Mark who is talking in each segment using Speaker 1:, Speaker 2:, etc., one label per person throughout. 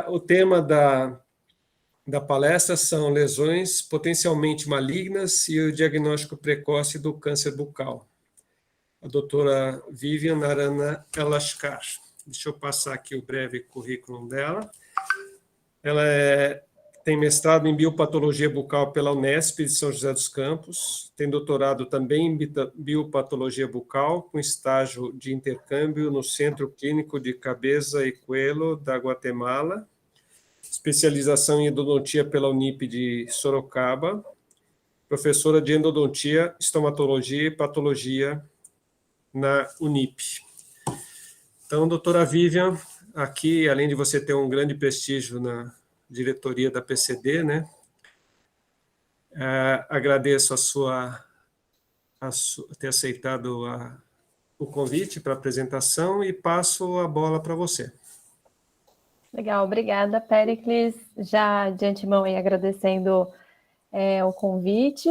Speaker 1: O tema da palestra são lesões potencialmente malignas e o diagnóstico precoce do câncer bucal. A doutora Vivian Narana Elashkar. Deixa eu passar aqui o breve currículo dela. Ela tem mestrado em biopatologia bucal pela Unesp de São José dos Campos, tem doutorado também em biopatologia bucal, com estágio de intercâmbio no Centro Clínico de Cabeza e Cuello da Guatemala, especialização em endodontia pela Unip de Sorocaba, professora de endodontia, estomatologia e patologia na Unip. Então, doutora Vivian, aqui, além de você ter um grande prestígio na diretoria da PCD, né? Agradeço ter aceitado o convite para a apresentação e passo a bola para você.
Speaker 2: Legal, obrigada, Péricles. Já de antemão aí agradecendo o convite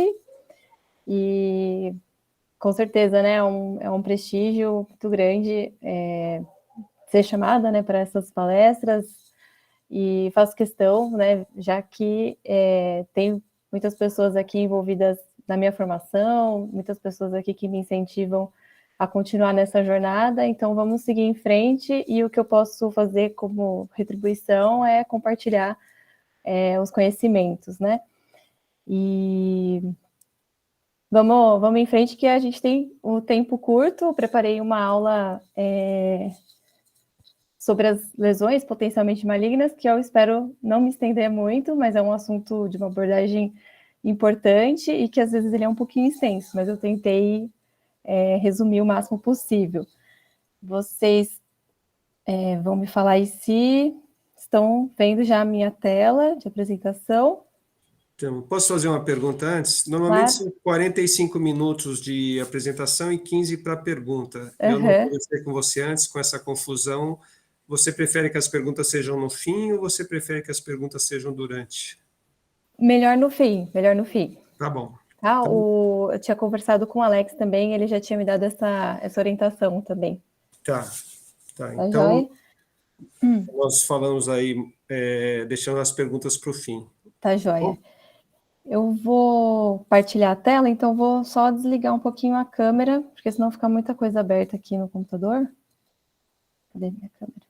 Speaker 2: e com certeza, né, é um prestígio muito grande ser chamada, né, para essas palestras e faço questão, né, já que tem muitas pessoas aqui envolvidas na minha formação, muitas pessoas aqui que me incentivam a continuar nessa jornada, então vamos seguir em frente e o que eu posso fazer como retribuição é compartilhar os conhecimentos, né? E vamos em frente que a gente tem um tempo curto, eu preparei uma aula sobre as lesões potencialmente malignas, que eu espero não me estender muito, mas é um assunto de uma abordagem importante e que às vezes ele é um pouquinho extenso, mas eu tentei resumir o máximo possível. Vocês vão me falar aí se estão vendo já a minha tela de apresentação.
Speaker 1: Então, posso fazer uma pergunta antes? Normalmente são 45 minutos de apresentação e 15 para pergunta. Eu não conversei com você antes, com essa confusão. Você prefere que as perguntas sejam no fim ou você prefere que as perguntas sejam durante?
Speaker 2: Melhor no fim, melhor no fim.
Speaker 1: Tá bom.
Speaker 2: Ah, eu tinha conversado com o Alex também, ele já tinha me dado essa orientação também.
Speaker 1: Tá.
Speaker 2: Então,
Speaker 1: nós falamos aí, deixando as perguntas para o fim.
Speaker 2: Tá joia. Eu vou partilhar a tela, então vou só desligar um pouquinho a câmera, porque senão fica muita coisa aberta aqui no computador. Cadê minha câmera?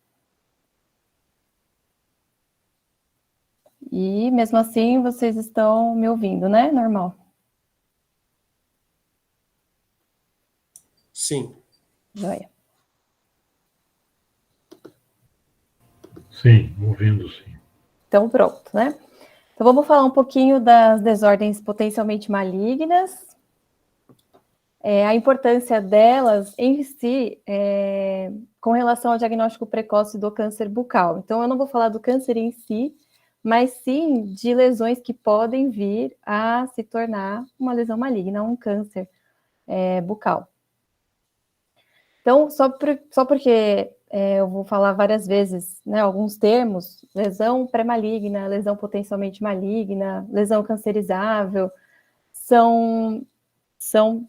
Speaker 2: E mesmo assim, vocês estão me ouvindo, né? Normal.
Speaker 1: Sim.
Speaker 2: Joia.
Speaker 3: Sim, ouvindo sim.
Speaker 2: Então, pronto, né? Então, vamos falar um pouquinho das desordens potencialmente malignas, a importância delas em si com relação ao diagnóstico precoce do câncer bucal. Então, eu não vou falar do câncer em si, mas sim de lesões que podem vir a se tornar uma lesão maligna, um câncer bucal. Então, só porque eu vou falar várias vezes, né, alguns termos, lesão pré-maligna, lesão potencialmente maligna, lesão cancerizável, são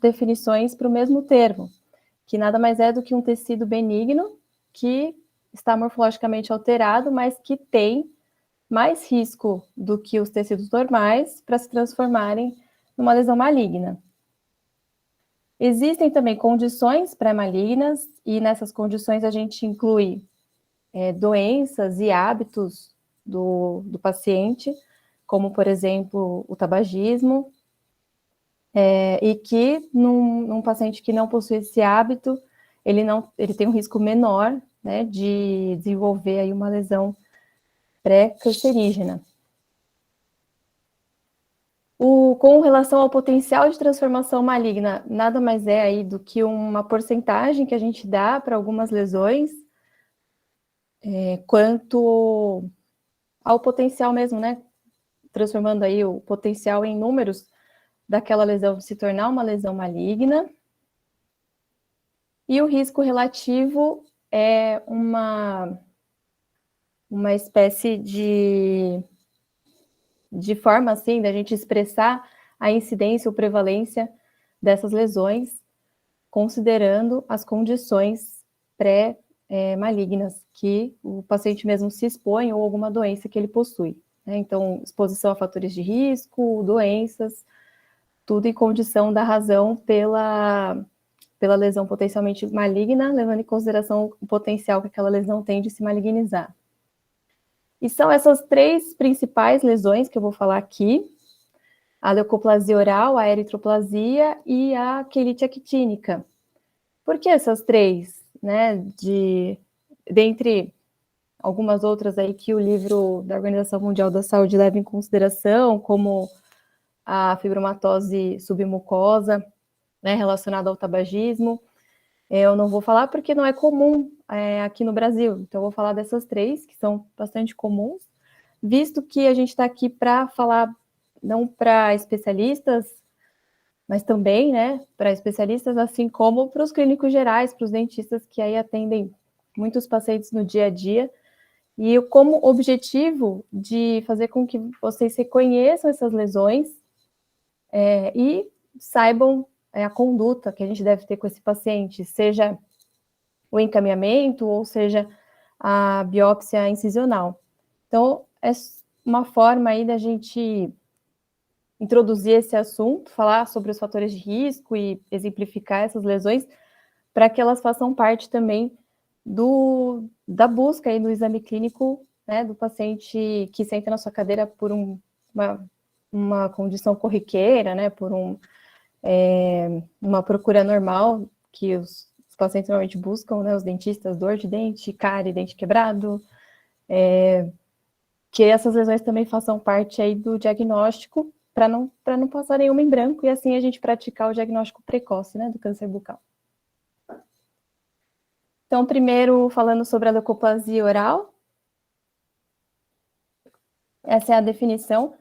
Speaker 2: definições para o mesmo termo, que nada mais é do que um tecido benigno que está morfologicamente alterado, mas que tem mais risco do que os tecidos normais para se transformarem numa lesão maligna. Existem também condições pré-malignas, e nessas condições a gente inclui doenças e hábitos do paciente, como, por exemplo, o tabagismo, e que num paciente que não possui esse hábito, ele tem um risco menor, né, de desenvolver aí uma lesão pré-cancerígena. Com relação ao potencial de transformação maligna, nada mais é aí do que uma porcentagem que a gente dá para algumas lesões, quanto ao potencial mesmo, né? Transformando aí o potencial em números daquela lesão se tornar uma lesão maligna. E o risco relativo é uma espécie de forma, assim, da gente expressar a incidência ou prevalência dessas lesões, considerando as condições malignas, que o paciente mesmo se expõe ou alguma doença que ele possui, né? Então, exposição a fatores de risco, doenças, tudo em condição da razão pela lesão potencialmente maligna, levando em consideração o potencial que aquela lesão tem de se malignizar. E são essas 3 principais lesões que eu vou falar aqui: a leucoplasia oral, a eritroplasia e a quelite actínica. Por que essas 3, né? Dentre algumas outras aí que o livro da Organização Mundial da Saúde leva em consideração, como a fibromatose submucosa, né, relacionada ao tabagismo. Eu não vou falar porque não é comum aqui no Brasil, então eu vou falar dessas 3, que são bastante comuns, visto que a gente está aqui para falar não para especialistas, mas também, né, para especialistas, assim como para os clínicos gerais, para os dentistas que aí atendem muitos pacientes no dia a dia, e como objetivo de fazer com que vocês reconheçam essas lesões e saibam a conduta que a gente deve ter com esse paciente, seja o encaminhamento ou seja a biópsia incisional. Então, é uma forma aí da gente introduzir esse assunto, falar sobre os fatores de risco e exemplificar essas lesões, para que elas façam parte também da busca aí do exame clínico, né, do paciente que senta na sua cadeira por uma condição corriqueira, né, por uma procura normal que os pacientes normalmente buscam, né, os dentistas, dor de dente, cárie, dente quebrado, que essas lesões também façam parte aí do diagnóstico, para não passar nenhuma em branco, e assim a gente praticar o diagnóstico precoce, né, do câncer bucal. Então, primeiro, falando sobre a leucoplasia oral, essa é a definição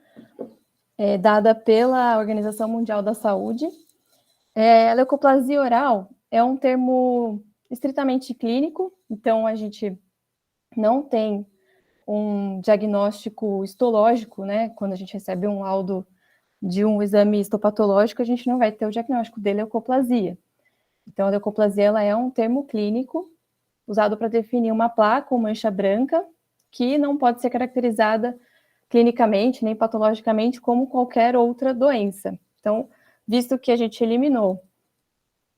Speaker 2: dada pela Organização Mundial da Saúde. A leucoplasia oral é um termo estritamente clínico, então a gente não tem um diagnóstico histológico, né? Quando a gente recebe um laudo de um exame histopatológico, a gente não vai ter o diagnóstico de leucoplasia. Então, a leucoplasia ela é um termo clínico usado para definir uma placa ou mancha branca que não pode ser caracterizada clinicamente nem patologicamente como qualquer outra doença. Então, visto que a gente eliminou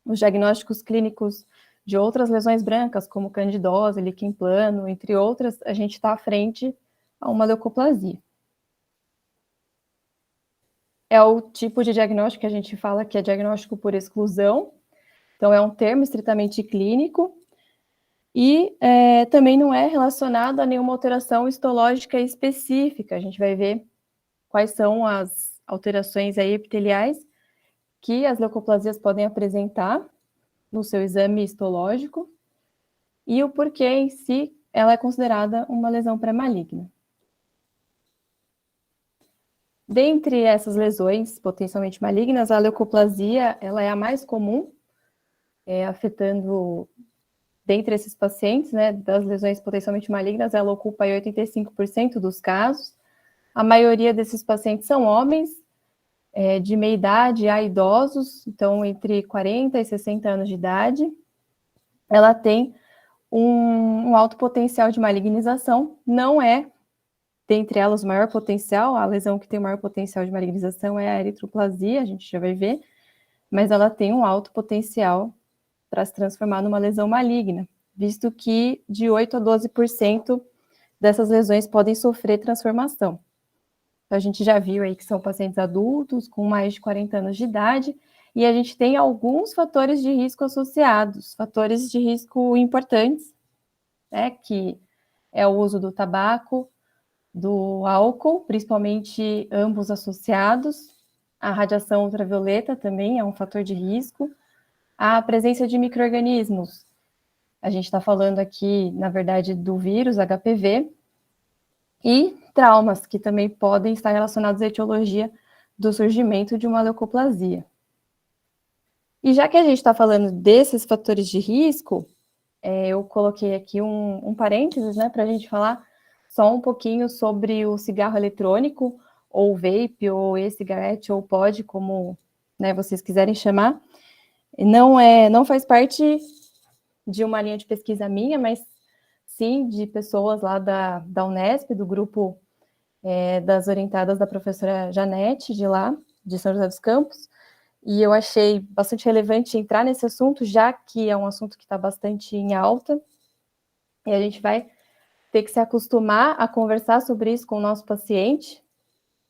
Speaker 2: os diagnósticos clínicos de outras lesões brancas, como candidose, líquen plano, entre outras, a gente está à frente a uma leucoplasia. É o tipo de diagnóstico que a gente fala que é diagnóstico por exclusão, então é um termo estritamente clínico, e também não é relacionado a nenhuma alteração histológica específica. A gente vai ver quais são as alterações aí epiteliais que as leucoplasias podem apresentar no seu exame histológico e o porquê em si ela é considerada uma lesão pré-maligna. Dentre essas lesões potencialmente malignas, a leucoplasia ela é a mais comum, afetando, dentre esses pacientes, né, das lesões potencialmente malignas, ela ocupa 85% dos casos. A maioria desses pacientes são homens, de meia idade a idosos, então entre 40 e 60 anos de idade. Ela tem um alto potencial de malignização, não é, dentre elas, o maior potencial, a lesão que tem o maior potencial de malignização é a eritroplasia, a gente já vai ver, mas ela tem um alto potencial para se transformar numa lesão maligna, visto que de 8 a 12% dessas lesões podem sofrer transformação. Então, a gente já viu aí que são pacientes adultos com mais de 40 anos de idade, e a gente tem alguns fatores de risco associados, fatores de risco importantes, né, que é o uso do tabaco, do álcool, principalmente ambos associados, a radiação ultravioleta também é um fator de risco, a presença de micro-organismos, a gente está falando aqui, na verdade, do vírus HPV, e traumas, que também podem estar relacionados à etiologia do surgimento de uma leucoplasia. E já que a gente está falando desses fatores de risco, eu coloquei aqui um parênteses, né, para a gente falar só um pouquinho sobre o cigarro eletrônico, ou vape, ou e-cigarette, ou pod, como, né, vocês quiserem chamar. Não faz parte de uma linha de pesquisa minha, mas sim de pessoas lá da Unesp, do grupo das orientadas da professora Janete, de lá, de São José dos Campos, e eu achei bastante relevante entrar nesse assunto, já que é um assunto que está bastante em alta, e a gente vai ter que se acostumar a conversar sobre isso com o nosso paciente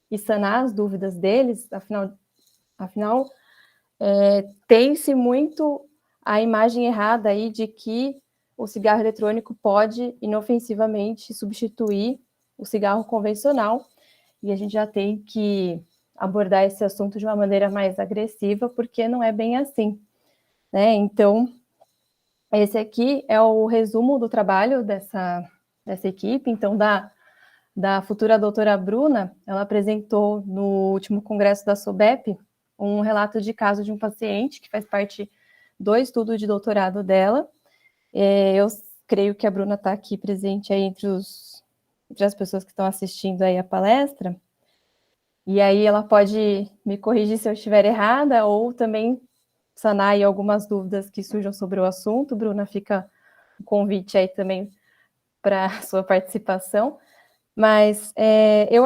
Speaker 2: e sanar as dúvidas deles, afinal tem-se muito a imagem errada aí de que o cigarro eletrônico pode inofensivamente substituir o cigarro convencional, e a gente já tem que abordar esse assunto de uma maneira mais agressiva, porque não é bem assim, né? Então, esse aqui é o resumo do trabalho dessa equipe. Então, da futura doutora Bruna, ela apresentou no último congresso da SOBEP um relato de caso de um paciente que faz parte do estudo de doutorado dela. Eu creio que a Bruna está aqui presente aí entre as pessoas que estão assistindo aí a palestra, e aí ela pode me corrigir se eu estiver errada, ou também sanar aí algumas dúvidas que surjam sobre o assunto. Bruna, fica o convite aí também para a sua participação. Mas eu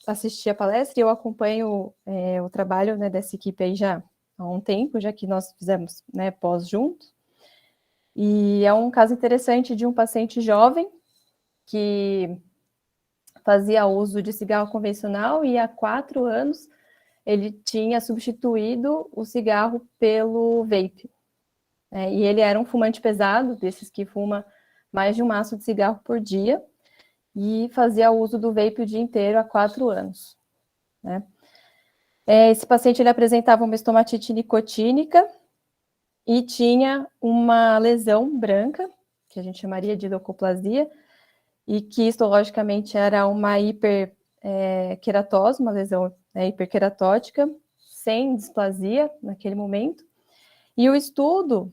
Speaker 2: assisti a palestra e eu acompanho o trabalho, né, dessa equipe aí já há um tempo, já que nós fizemos, né, pós juntos. E é um caso interessante de um paciente jovem que fazia uso de cigarro convencional e há 4 anos ele tinha substituído o cigarro pelo vape. E ele era um fumante pesado, desses que fuma mais de um maço de cigarro por dia, e fazia uso do vape o dia inteiro há 4 anos. Né? Esse paciente ele apresentava uma estomatite nicotínica e tinha uma lesão branca, que a gente chamaria de leucoplasia, e que histologicamente era uma hiperqueratose, uma lesão hiperqueratótica, sem displasia naquele momento. E o estudo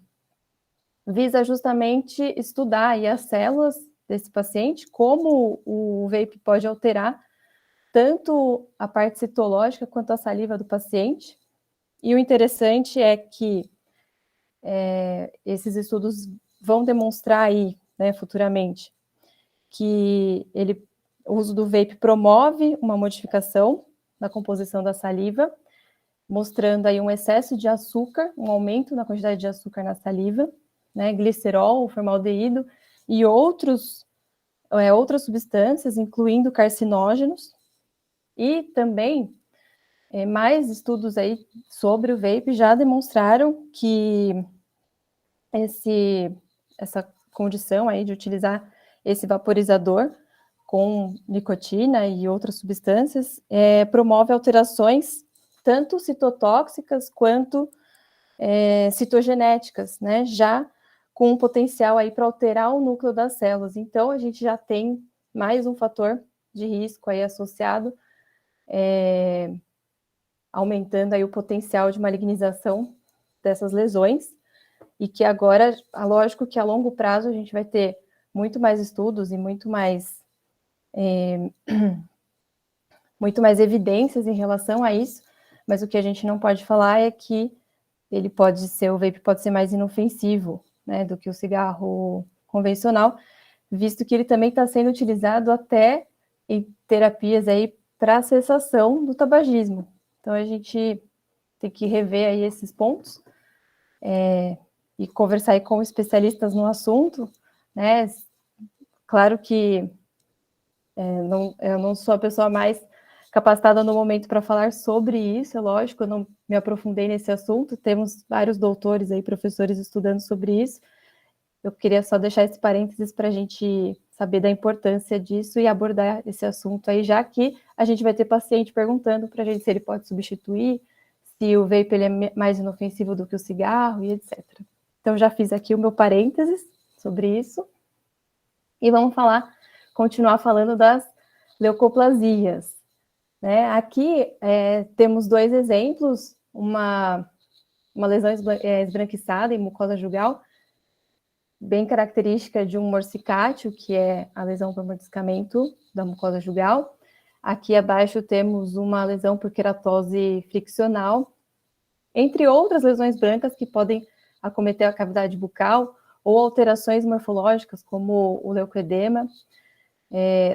Speaker 2: visa justamente estudar aí as células desse paciente, como o vape pode alterar tanto a parte citológica quanto a saliva do paciente. E o interessante é que esses estudos vão demonstrar aí, né, futuramente, que o uso do vape promove uma modificação na composição da saliva, mostrando aí um excesso de açúcar, um aumento na quantidade de açúcar na saliva, né, glicerol, formaldeído e outras substâncias, incluindo carcinógenos, e também mais estudos aí sobre o vape já demonstraram que essa condição aí de utilizar esse vaporizador com nicotina e outras substâncias promove alterações tanto citotóxicas quanto citogenéticas, né? Já com um potencial aí para alterar o núcleo das células. Então, a gente já tem mais um fator de risco aí associado, aumentando aí o potencial de malignização dessas lesões, e que agora, lógico que a longo prazo a gente vai ter muito mais estudos e muito mais evidências em relação a isso, mas o que a gente não pode falar é que o vape pode ser mais inofensivo, né, do que o cigarro convencional, visto que ele também está sendo utilizado até em terapias aí para a cessação do tabagismo. Então a gente tem que rever aí esses pontos e conversar aí com especialistas no assunto, né? Claro que eu não sou a pessoa mais capacitada no momento para falar sobre isso, é lógico, eu não me aprofundei nesse assunto, temos vários doutores aí, professores estudando sobre isso. Eu queria só deixar esse parênteses para a gente saber da importância disso e abordar esse assunto aí, já que a gente vai ter paciente perguntando para a gente se ele pode substituir, se o vape ele é mais inofensivo do que o cigarro e etc. Então, já fiz aqui o meu parênteses sobre isso. E vamos continuar falando das leucoplasias. Né? Aqui temos 2 exemplos, uma lesão esbranquiçada em mucosa jugal, bem característica de um morsicátio, que é a lesão por mordiscamento da mucosa jugal. Aqui abaixo temos uma lesão por queratose friccional, entre outras lesões brancas que podem acometer a cavidade bucal ou alterações morfológicas, como o leucoedema,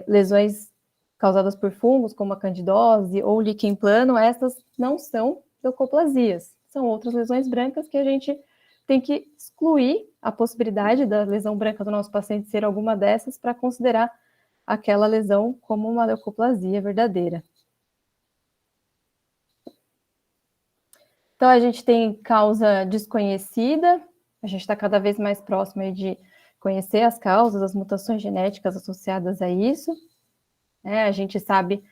Speaker 2: lesões causadas por fungos, como a candidose ou líquen plano, essas não são leucoplasias, são outras lesões brancas que a gente tem que excluir a possibilidade da lesão branca do nosso paciente ser alguma dessas para considerar aquela lesão como uma leucoplasia verdadeira. Então, a gente tem causa desconhecida, a gente está cada vez mais próximo aí de conhecer as causas, as mutações genéticas associadas a isso. A gente sabe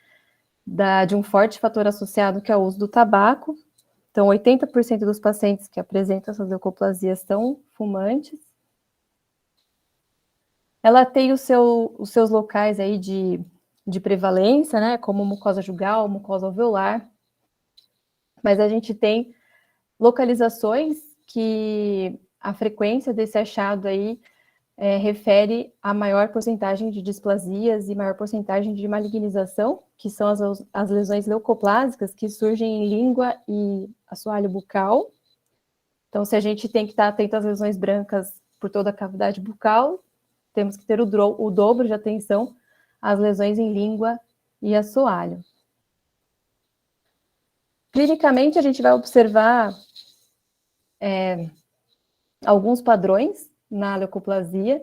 Speaker 2: de um forte fator associado que é o uso do tabaco. Então, 80% dos pacientes que apresentam essas leucoplasias são fumantes. Ela tem os seus locais aí de prevalência, né, como mucosa jugal, mucosa alveolar, mas a gente tem localizações que a frequência desse achado aí refere a maior porcentagem de displasias e maior porcentagem de malignização, que são as lesões leucoplásicas que surgem em língua e assoalho bucal. Então, se a gente tem que estar atento às lesões brancas por toda a cavidade bucal, temos que ter o dobro de atenção às lesões em língua e assoalho. Clinicamente, a gente vai observar alguns padrões na leucoplasia.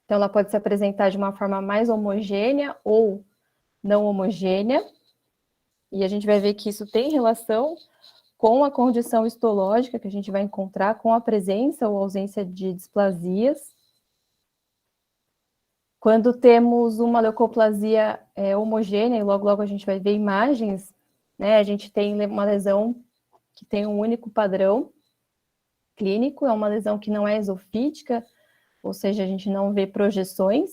Speaker 2: Então, ela pode se apresentar de uma forma mais homogênea ou não homogênea. E a gente vai ver que isso tem relação com a condição histológica que a gente vai encontrar, com a presença ou ausência de displasias. Quando temos uma leucoplasia homogênea, e logo a gente vai ver imagens, né, a gente tem uma lesão que tem um único padrão clínico, é uma lesão que não é esofítica, ou seja, a gente não vê projeções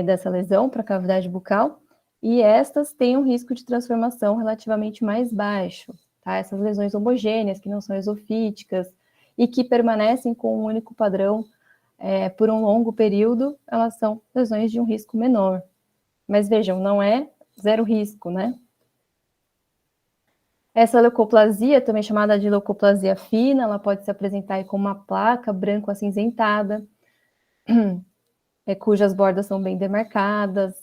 Speaker 2: dessa lesão para a cavidade bucal, e estas têm um risco de transformação relativamente mais baixo, tá? Essas lesões homogêneas, que não são esofíticas, e que permanecem com um único padrão por um longo período, elas são lesões de um risco menor. Mas vejam, não é zero risco, né? Essa leucoplasia, também chamada de leucoplasia fina, ela pode se apresentar aí com uma placa branco-acinzentada, cujas bordas são bem demarcadas,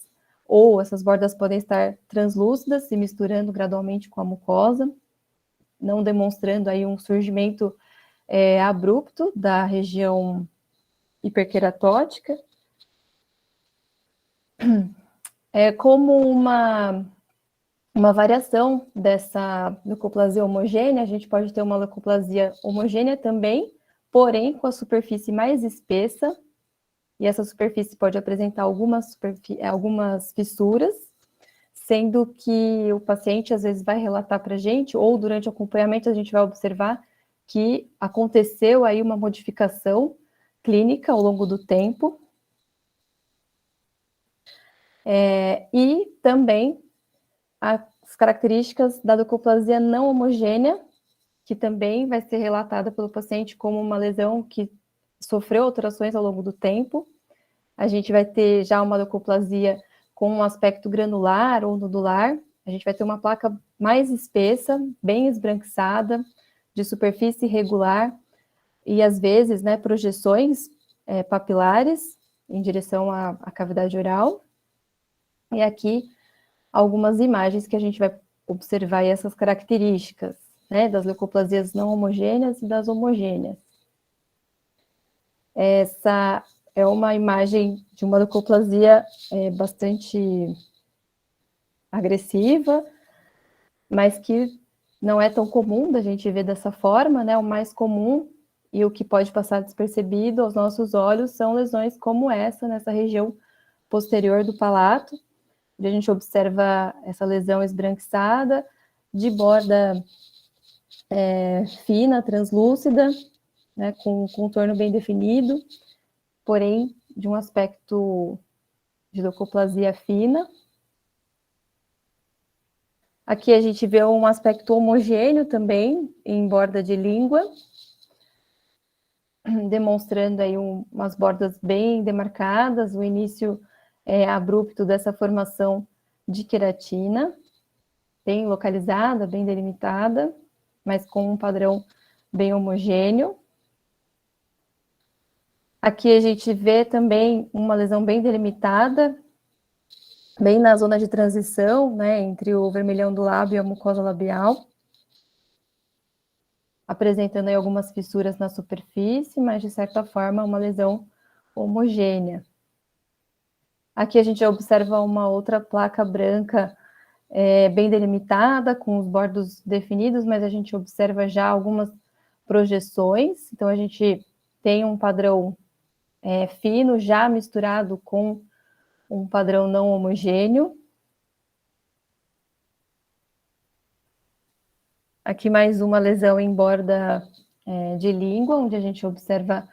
Speaker 2: ou essas bordas podem estar translúcidas, se misturando gradualmente com a mucosa, não demonstrando aí um surgimento abrupto da região hiperqueratótica. Como uma variação dessa leucoplasia homogênea, a gente pode ter uma leucoplasia homogênea também, porém com a superfície mais espessa, e essa superfície pode apresentar algumas fissuras, sendo que o paciente às vezes vai relatar para a gente, ou durante o acompanhamento a gente vai observar que aconteceu aí uma modificação clínica ao longo do tempo. E também as características da leucoplasia não homogênea, que também vai ser relatada pelo paciente como uma lesão que sofreu alterações ao longo do tempo. A gente vai ter já uma leucoplasia com um aspecto granular ou nodular. A gente vai ter uma placa mais espessa, bem esbranquiçada, de superfície irregular, e às vezes, né, projeções papilares em direção à cavidade oral. E aqui algumas imagens que a gente vai observar essas características, né, das leucoplasias não homogêneas e das homogêneas. Essa é uma imagem de uma leucoplasia bastante agressiva, mas que não é tão comum da gente ver dessa forma, né? O mais comum e o que pode passar despercebido aos nossos olhos são lesões como essa, nessa região posterior do palato, onde a gente observa essa lesão esbranquiçada, de borda fina, translúcida, né, com um contorno bem definido, porém de um aspecto de leucoplasia fina. Aqui a gente vê um aspecto homogêneo também, em borda de língua, demonstrando aí umas bordas bem demarcadas, o início abrupto dessa formação de queratina, bem localizada, bem delimitada, mas com um padrão bem homogêneo. Aqui a gente vê também uma lesão bem delimitada, bem na zona de transição, né, entre o vermelhão do lábio e a mucosa labial, apresentando aí algumas fissuras na superfície, mas de certa forma uma lesão homogênea. Aqui a gente observa uma outra placa branca bem delimitada, com os bordos definidos, mas a gente observa já algumas projeções, então a gente tem um padrão fino já misturado com um padrão não homogêneo. Aqui mais uma lesão em borda de língua, onde a gente observa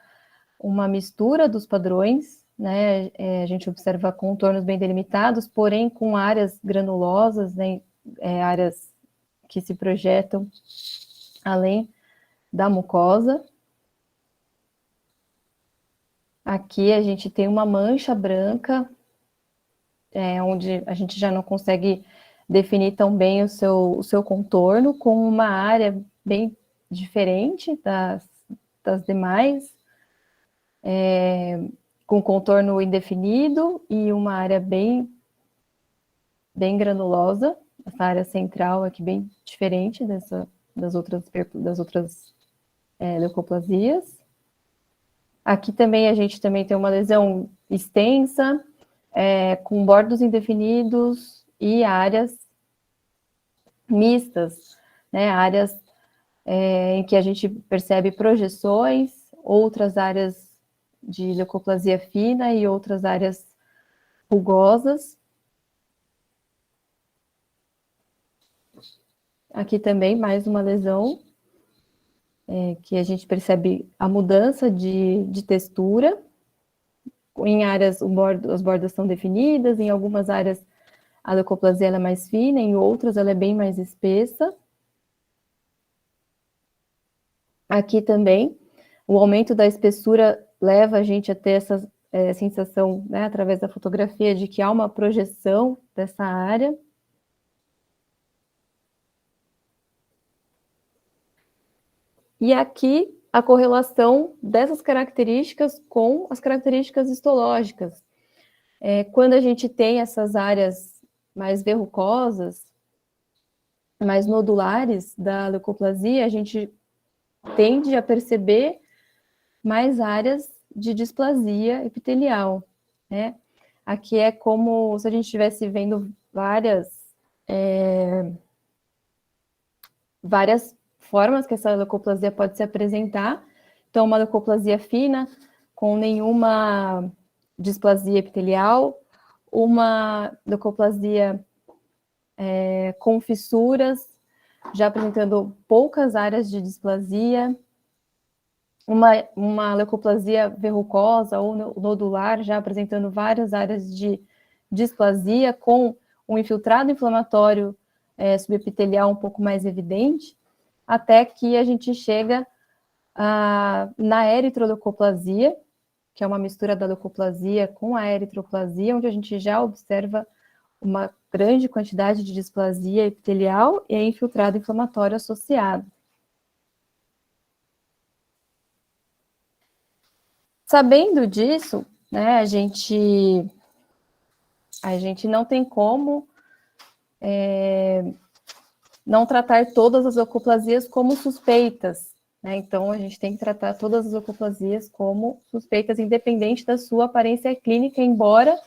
Speaker 2: uma mistura dos padrões, né? A gente observa contornos bem delimitados, porém com áreas granulosas, né? Áreas que se projetam além da mucosa. Aqui a gente tem uma mancha branca, onde a gente já não consegue definir tão bem o seu contorno, com uma área bem diferente das demais, com contorno indefinido e uma área bem granulosa, essa área central aqui bem diferente das outras leucoplasias. Aqui também a gente também tem uma lesão extensa, com bordos indefinidos e áreas mistas, né? Áreas em que a gente percebe projeções, outras áreas de leucoplasia fina e outras áreas rugosas. Aqui também mais uma lesão, que a gente percebe a mudança de textura. Em áreas as bordas são definidas, em algumas áreas a leucoplasia ela é mais fina, em outras ela é bem mais espessa. Aqui também, o aumento da espessura leva a gente a ter essa sensação, né, através da fotografia, de que há uma projeção dessa área. E aqui a correlação dessas características com as características histológicas. Quando a gente tem essas áreas mais verrucosas, mais nodulares da leucoplasia, a gente tende a perceber mais áreas de displasia epitelial, né? Aqui é como se a gente estivesse vendo várias formas que essa leucoplasia pode se apresentar. Então, uma leucoplasia fina, com nenhuma displasia epitelial, uma leucoplasia com fissuras, já apresentando poucas áreas de displasia, uma leucoplasia verrucosa ou nodular, já apresentando várias áreas de displasia, com um infiltrado inflamatório subepitelial um pouco mais evidente, até que a gente chega na eritroleucoplasia, que é uma mistura da leucoplasia com a eritroplasia, onde a gente já observa uma grande quantidade de displasia epitelial e infiltrado inflamatório associado. Sabendo disso, né, a gente não tem como não tratar todas as leucoplasias como suspeitas, né? Então, a gente tem que tratar todas as leucoplasias como suspeitas, independente da sua aparência clínica, embora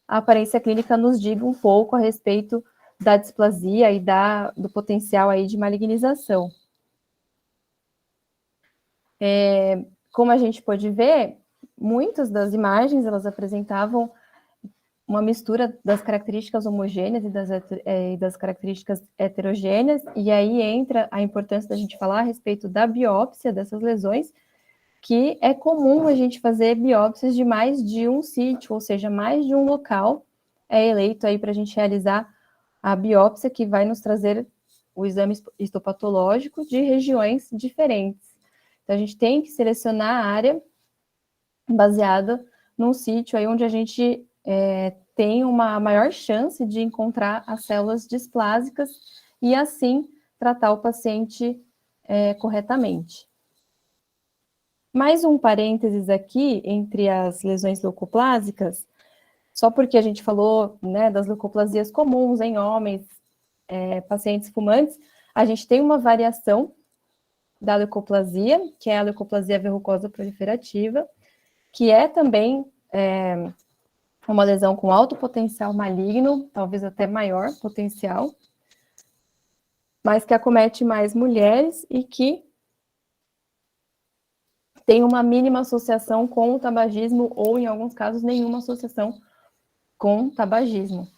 Speaker 2: a aparência clínica nos diga um pouco a respeito da displasia e do potencial aí de malignização. Como a gente pode ver, muitas das imagens, elas apresentavam uma mistura das características homogêneas e das características heterogêneas, e aí entra a importância da gente falar a respeito da biópsia dessas lesões, que é comum a gente fazer biópsias de mais de um sítio, ou seja, mais de um local é eleito aí para a gente realizar a biópsia, que vai nos trazer o exame histopatológico de regiões diferentes. Então, a gente tem que selecionar a área baseada num sítio aí onde a gente tem uma maior chance de encontrar as células displásicas e, assim, tratar o paciente corretamente. Mais um parênteses aqui entre as lesões leucoplásicas, só porque a gente falou, né, das leucoplasias comuns em homens, pacientes fumantes, a gente tem uma variação da leucoplasia, que é a leucoplasia verrucosa proliferativa, que é também uma lesão com alto potencial maligno, talvez até maior potencial, mas que acomete mais mulheres e que tem uma mínima associação com o tabagismo ou, em alguns casos, nenhuma associação com tabagismo.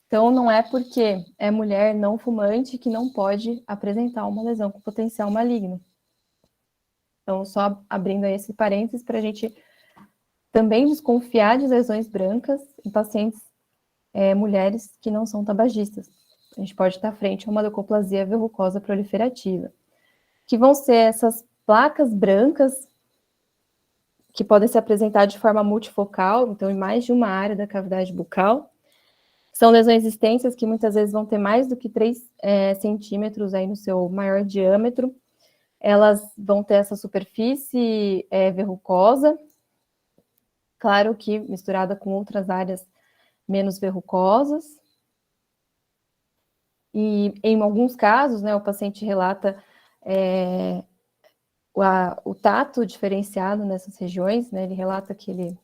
Speaker 2: Então, não é porque é mulher não fumante que não pode apresentar uma lesão com potencial maligno. Então, só abrindo aí esse parênteses para a gente também desconfiar de lesões brancas em pacientes mulheres que não são tabagistas. A gente pode estar frente a uma leucoplasia verrucosa proliferativa, que vão ser essas placas brancas que podem se apresentar de forma multifocal, então em mais de uma área da cavidade bucal. São lesões extensas que muitas vezes vão ter mais do que 3 centímetros aí no seu maior diâmetro. Elas vão ter essa superfície verrucosa, claro que misturada com outras áreas menos verrucosas. E em alguns casos, né, o paciente relata o tato diferenciado nessas regiões, né, ele relata que ele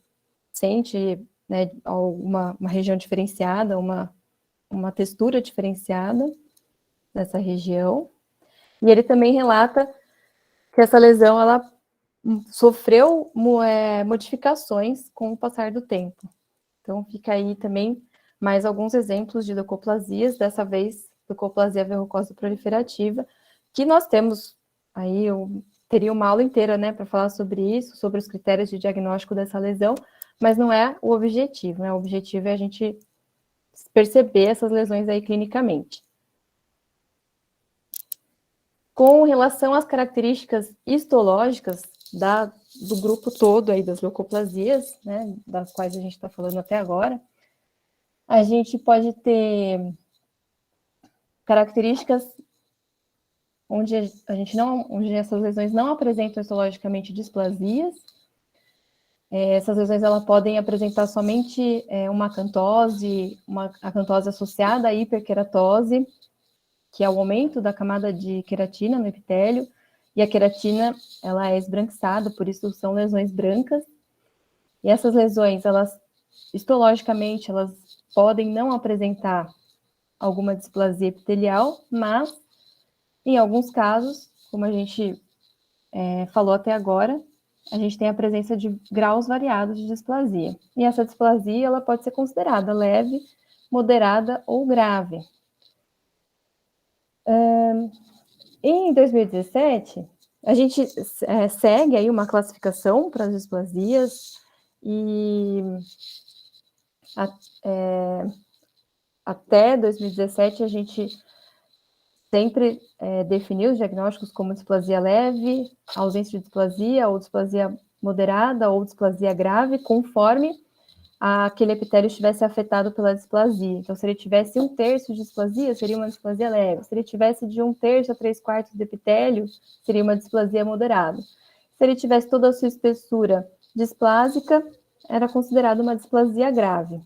Speaker 2: sente, né, uma região diferenciada, uma textura diferenciada nessa região. E ele também relata que essa lesão, ela sofreu modificações com o passar do tempo. Então, fica aí também mais alguns exemplos de leucoplasias, dessa vez, leucoplasia verrucosa proliferativa, que nós temos aí, eu teria uma aula inteira, né, para falar sobre isso, sobre os critérios de diagnóstico dessa lesão, mas não é o objetivo, né? O objetivo é a gente perceber essas lesões aí clinicamente. Com relação às características histológicas do grupo todo aí das leucoplasias, né, das quais a gente está falando até agora, a gente pode ter características onde essas lesões não apresentam histologicamente displasias. Essas lesões elas podem apresentar somente uma acantose associada à hiperqueratose, que é o aumento da camada de queratina no epitélio, e a queratina ela é esbranquiçada, por isso são lesões brancas. E essas lesões, histologicamente, elas podem não apresentar alguma displasia epitelial, mas, em alguns casos, como a gente falou até agora, a gente tem a presença de graus variados de displasia. E essa displasia, ela pode ser considerada leve, moderada ou grave. Em 2017, a gente segue aí uma classificação para as displasias e até 2017 a gente sempre definiu os diagnósticos como displasia leve, ausência de displasia, ou displasia moderada, ou displasia grave, conforme aquele epitélio estivesse afetado pela displasia. Então, se ele tivesse 1/3 de displasia, seria uma displasia leve. Se ele tivesse de 1/3 a 3/4 do epitélio, seria uma displasia moderada. Se ele tivesse toda a sua espessura displásica, era considerado uma displasia grave.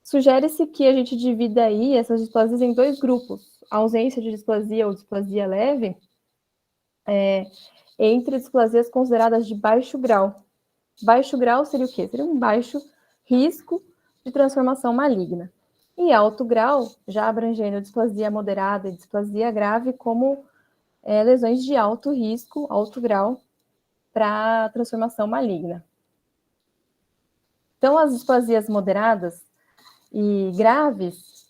Speaker 2: Sugere-se que a gente divida aí essas displasias em 2 grupos. A ausência de displasia ou displasia leve entre displasias consideradas de baixo grau. Baixo grau seria o quê? Seria um baixo risco de transformação maligna. E alto grau, já abrangendo displasia moderada e displasia grave como lesões de alto risco, alto grau, para transformação maligna. Então, as displasias moderadas e graves,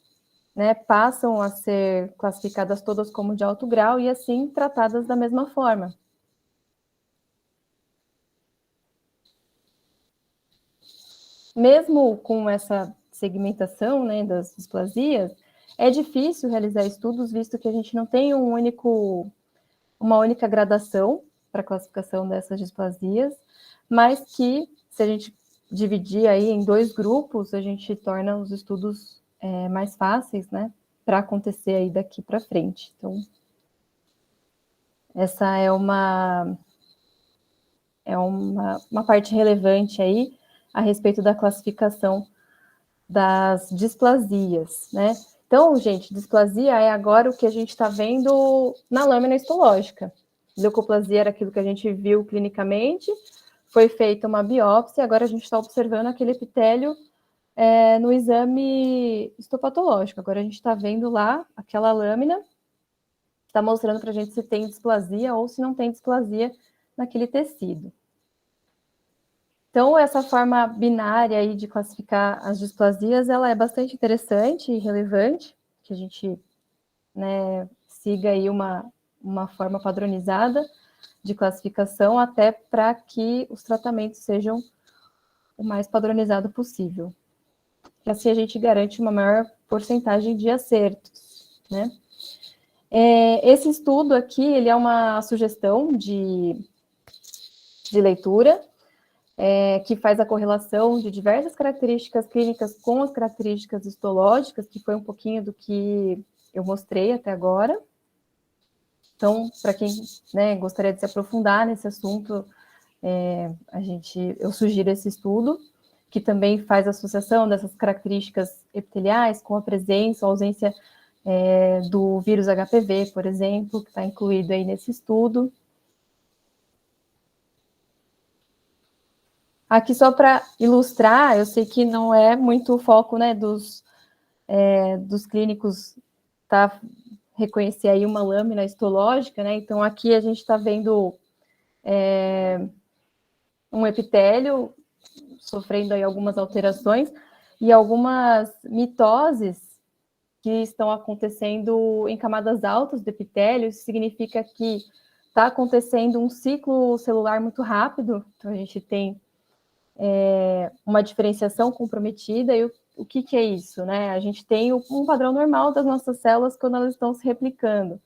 Speaker 2: né, passam a ser classificadas todas como de alto grau e, assim, tratadas da mesma forma. Mesmo com essa segmentação, né, das displasias, é difícil realizar estudos, visto que a gente não tem uma única gradação para a classificação dessas displasias, mas que, se a gente dividir aí em 2 grupos, a gente torna os estudos mais fáceis, né, para acontecer aí daqui para frente. Então, essa é é uma parte relevante aí a respeito da classificação das displasias, né? Então, gente, displasia é agora o que a gente está vendo na lâmina histológica. Leucoplasia era aquilo que a gente viu clinicamente, foi feita uma biópsia, agora a gente está observando aquele epitélio no exame histopatológico. Agora a gente está vendo lá aquela lâmina, está mostrando para a gente se tem displasia ou se não tem displasia naquele tecido. Então, essa forma binária aí de classificar as displasias, ela é bastante interessante e relevante, que a gente, né, siga aí uma forma padronizada de classificação, até para que os tratamentos sejam o mais padronizado possível. E assim a gente garante uma maior porcentagem de acertos, né? Esse estudo aqui, ele é uma sugestão de leitura, que faz a correlação de diversas características clínicas com as características histológicas, que foi um pouquinho do que eu mostrei até agora. Então, para quem, né, gostaria de se aprofundar nesse assunto, eu sugiro esse estudo, que também faz a associação dessas características epiteliais com a presença ou ausência do vírus HPV, por exemplo, que está incluído aí nesse estudo. Aqui só para ilustrar, eu sei que não é muito o foco, né, dos clínicos reconhecer aí uma lâmina histológica, né? Então aqui a gente está vendo um epitélio sofrendo aí algumas alterações e algumas mitoses que estão acontecendo em camadas altas do epitélio. Isso significa que está acontecendo um ciclo celular muito rápido, então a gente tem uma diferenciação comprometida. E o que é isso, né? A gente tem um padrão normal das nossas células quando elas estão se replicando.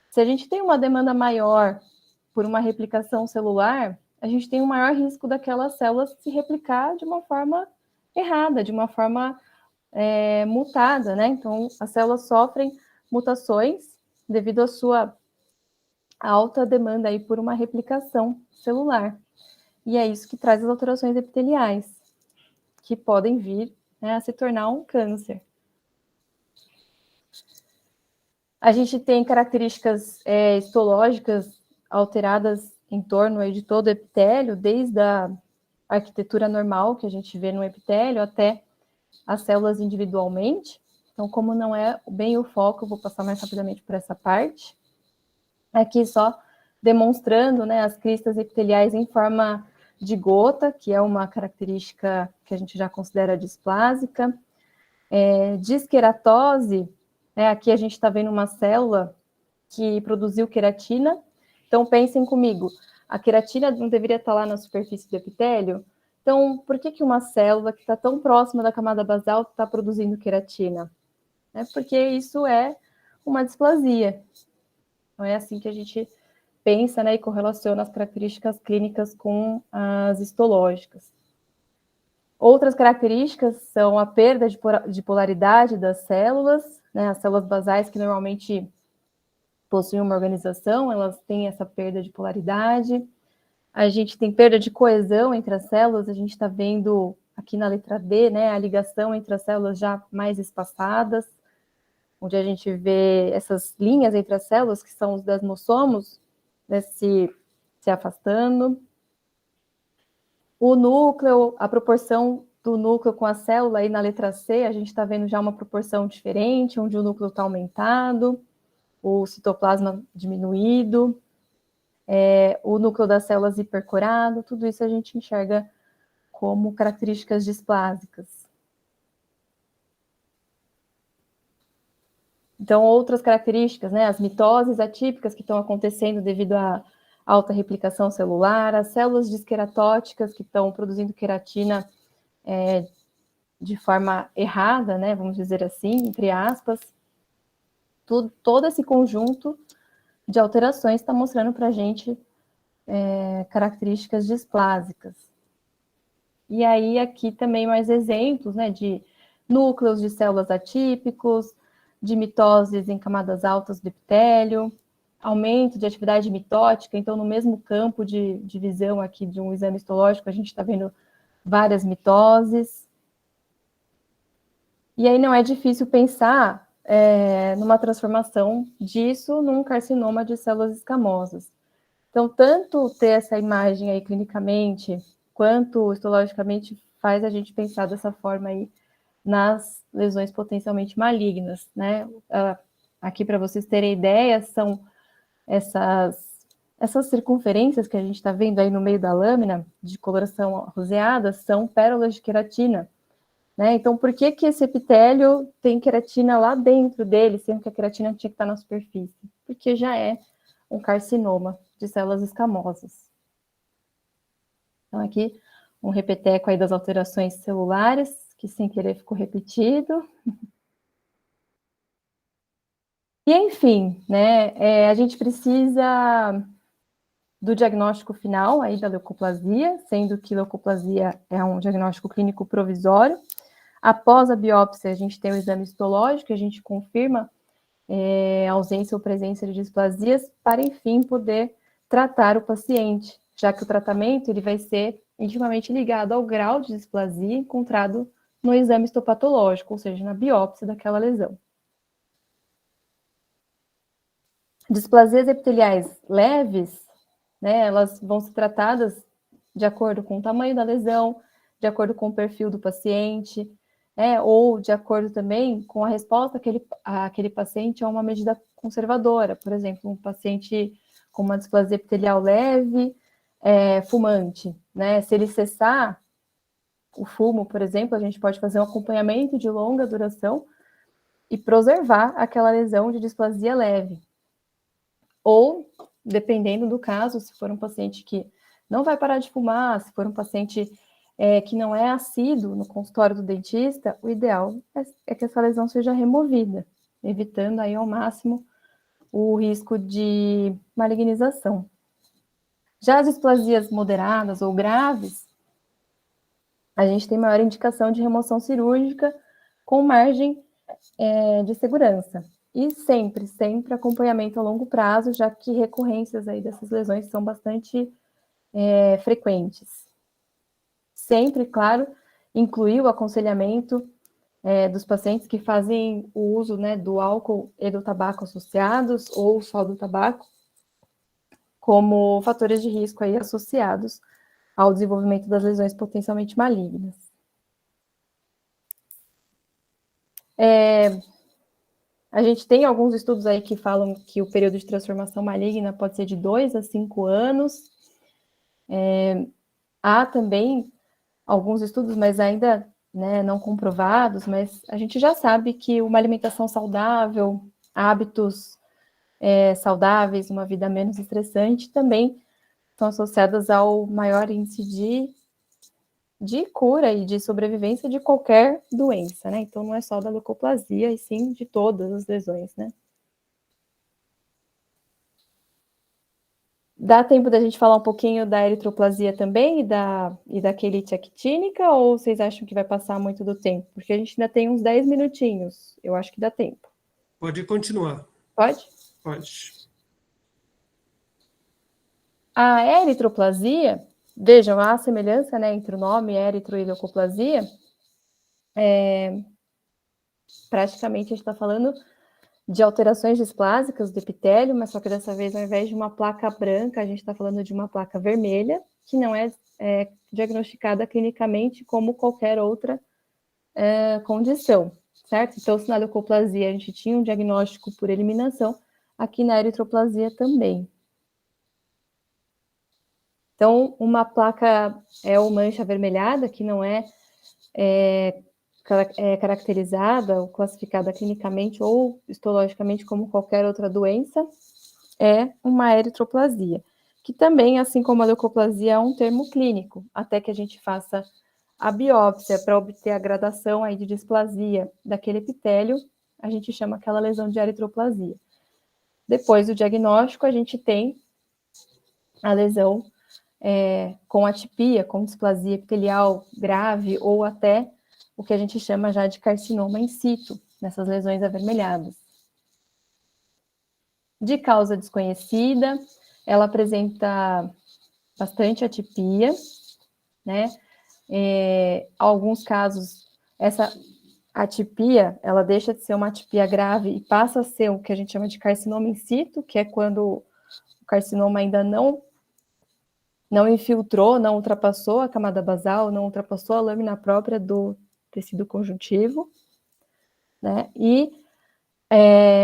Speaker 2: Se a gente tem uma demanda maior por uma replicação celular, a gente tem um maior risco daquelas células se replicar de uma forma errada, de uma forma mutada, né? Então, as células sofrem mutações devido à sua alta demanda aí por uma replicação celular. E é isso que traz as alterações epiteliais, que podem vir, né, a se tornar um câncer. A gente tem características histológicas alteradas em torno aí de todo o epitélio, desde a arquitetura normal que a gente vê no epitélio até as células individualmente. Então, como não é bem o foco, eu vou passar mais rapidamente por essa parte. Aqui só demonstrando, né, as cristas epiteliais em forma de gota, que é uma característica que a gente já considera displásica. Disqueratose, aqui a gente está vendo uma célula que produziu queratina. Então, pensem comigo, a queratina não deveria estar lá na superfície do epitélio? Então, por que uma célula que está tão próxima da camada basal está produzindo queratina? Porque isso é uma displasia. Então, é assim que a gente pensa, né, e correlaciona as características clínicas com as histológicas. Outras características são a perda de polaridade das células, né, as células basais que normalmente possuem uma organização, elas têm essa perda de polaridade. A gente tem perda de coesão entre as células, a gente está vendo aqui na letra D, né, a ligação entre as células já mais espaçadas, onde a gente vê essas linhas entre as células, que são os desmossomos, né, se afastando. O núcleo, a proporção do núcleo com a célula, aí na letra C, a gente está vendo já uma proporção diferente, onde o núcleo está aumentado, o citoplasma diminuído, o núcleo das células hipercorado, tudo isso a gente enxerga como características displásicas. Então, outras características, né, as mitoses atípicas que estão acontecendo devido à alta replicação celular, as células disqueratóticas que estão produzindo queratina de forma errada, né, vamos dizer assim, entre aspas. Todo esse conjunto de alterações está mostrando para a gente características displásicas. E aí, aqui também mais exemplos, né, de núcleos de células atípicos, de mitoses em camadas altas do epitélio, aumento de atividade mitótica, então no mesmo campo de visão aqui de um exame histológico, a gente está vendo várias mitoses. E aí não é difícil pensar numa transformação disso num carcinoma de células escamosas. Então, tanto ter essa imagem aí clinicamente, quanto histologicamente, faz a gente pensar dessa forma aí nas lesões potencialmente malignas, né? Aqui, para vocês terem ideia, são essas circunferências que a gente está vendo aí no meio da lâmina, de coloração roseada, são pérolas de queratina, né? Então, por que esse epitélio tem queratina lá dentro dele, sendo que a queratina tinha que estar na superfície? Porque já é um carcinoma de células escamosas. Então, aqui, um repeteco aí das alterações celulares, que sem querer ficou repetido. E, enfim, né, a gente precisa do diagnóstico final aí da leucoplasia, sendo que leucoplasia é um diagnóstico clínico provisório. Após a biópsia, a gente tem o exame histológico, a gente confirma a ausência ou presença de displasias, para, enfim, poder tratar o paciente, já que o tratamento ele vai ser intimamente ligado ao grau de displasia encontrado no exame histopatológico, ou seja, na biópsia daquela lesão. Displasias epiteliais leves, né, elas vão ser tratadas de acordo com o tamanho da lesão, de acordo com o perfil do paciente, ou de acordo também com a resposta aquele paciente a uma medida conservadora. Por exemplo, um paciente com uma displasia epitelial leve, fumante, né? Se ele cessar o fumo, por exemplo, a gente pode fazer um acompanhamento de longa duração e preservar aquela lesão de displasia leve. Ou, dependendo do caso, se for um paciente que não vai parar de fumar, se for um paciente que não é assíduo no consultório do dentista, o ideal é que essa lesão seja removida, evitando aí ao máximo o risco de malignização. Já as displasias moderadas ou graves, a gente tem maior indicação de remoção cirúrgica com margem de segurança. E sempre acompanhamento a longo prazo, já que recorrências aí dessas lesões são bastante frequentes. Sempre, claro, incluir o aconselhamento dos pacientes que fazem o uso, né, do álcool e do tabaco associados, ou só do tabaco, como fatores de risco aí associados ao desenvolvimento das lesões potencialmente malignas. A gente tem alguns estudos aí que falam que o período de transformação maligna pode ser de 2 a 5 anos. Há também alguns estudos, mas ainda não comprovados, mas a gente já sabe que uma alimentação saudável, hábitos saudáveis, uma vida menos estressante, também estão associadas ao maior índice de cura e de sobrevivência de qualquer doença, né? Então, não é só da leucoplasia, e sim de todas as lesões, né? Dá tempo da gente falar um pouquinho da eritroplasia também e da quelite actínica, ou vocês acham que vai passar muito do tempo? Porque a gente ainda tem uns 10 minutinhos. Eu acho que dá tempo.
Speaker 1: Pode continuar.
Speaker 2: Pode?
Speaker 1: Pode.
Speaker 2: A eritroplasia, vejam, há semelhança, né, entre o nome eritro e leucoplasia. Praticamente a gente está falando de alterações displásicas do epitélio, mas só que dessa vez, ao invés de uma placa branca, a gente está falando de uma placa vermelha, que não é diagnosticada clinicamente como qualquer outra condição, certo? Então, se na leucoplasia a gente tinha um diagnóstico por eliminação, aqui na eritroplasia também. Então, uma placa ou mancha avermelhada, que não é caracterizada ou classificada clinicamente ou histologicamente como qualquer outra doença, é uma eritroplasia, que também, assim como a leucoplasia, é um termo clínico, até que a gente faça a biópsia para obter a gradação aí de displasia daquele epitélio, a gente chama aquela lesão de eritroplasia. Depois do diagnóstico, a gente tem a lesão com atipia, com displasia epitelial grave, ou até o que a gente chama já de carcinoma in situ, nessas lesões avermelhadas. de causa desconhecida, ela apresenta bastante atipia, né? Alguns casos, essa atipia, ela deixa de ser uma atipia grave e passa a ser o que a gente chama de carcinoma in situ, que é quando o carcinoma ainda não infiltrou, não ultrapassou a camada basal, não ultrapassou a lâmina própria do tecido conjuntivo, né? E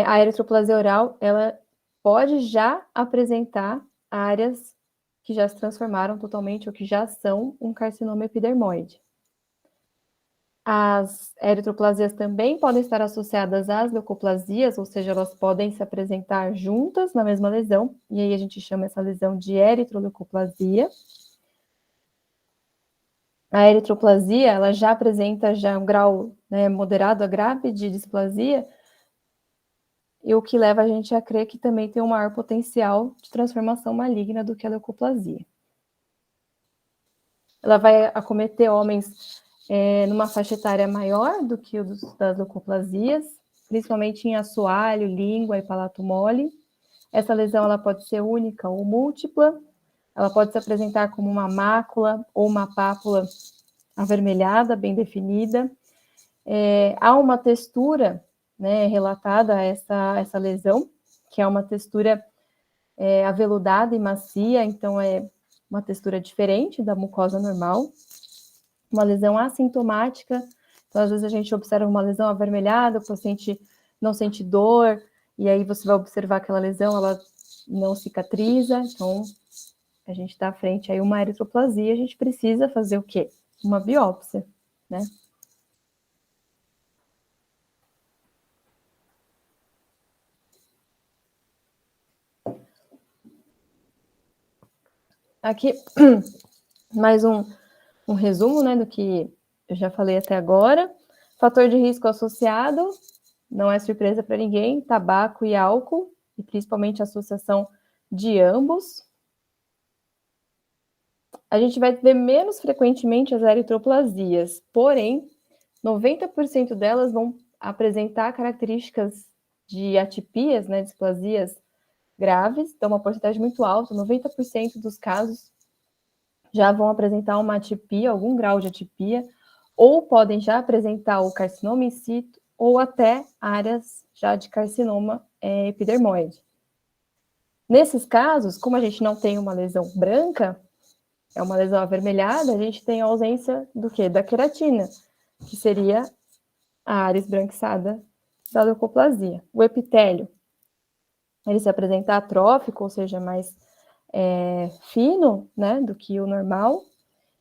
Speaker 2: a eritroplasia oral, ela pode já apresentar áreas que já se transformaram totalmente ou que já são um carcinoma epidermoide. As eritroplasias também podem estar associadas às leucoplasias, ou seja, elas podem se apresentar juntas na mesma lesão, e aí a gente chama essa lesão de eritroleucoplasia. A eritroplasia, ela já apresenta um grau, né, moderado a grave de displasia, e o que leva a gente a crer que também tem um maior potencial de transformação maligna do que a leucoplasia. Ela vai acometer homens numa faixa etária maior do que o das leucoplasias, principalmente em assoalho, língua e palato mole. Essa lesão ela pode ser única ou múltipla, ela pode se apresentar como uma mácula ou uma pápula avermelhada, bem definida. Há uma textura, né, relatada a essa lesão, que é uma textura aveludada e macia, então é uma textura diferente da mucosa normal. Uma lesão assintomática, então às vezes a gente observa uma lesão avermelhada, o paciente não sente dor, e aí você vai observar aquela lesão, ela não cicatriza, então a gente está à frente aí uma eritroplasia, a gente precisa fazer o quê? Uma biópsia, né? Aqui, mais um resumo, né, do que eu já falei até agora. Fator de risco associado, não é surpresa para ninguém, tabaco e álcool, e principalmente a associação de ambos. A gente vai ver menos frequentemente as eritroplasias, porém, 90% delas vão apresentar características de atipias, né, displasias graves, então uma porcentagem muito alta, 90% dos casos já vão apresentar uma atipia, algum grau de atipia, ou podem já apresentar o carcinoma in situ, ou até áreas já de carcinoma epidermoide. Nesses casos, como a gente não tem uma lesão branca, é uma lesão avermelhada, a gente tem a ausência do quê? Da queratina, que seria a área esbranquiçada da leucoplasia. O epitélio, ele se apresenta atrófico, ou seja, mais fino, né, do que o normal,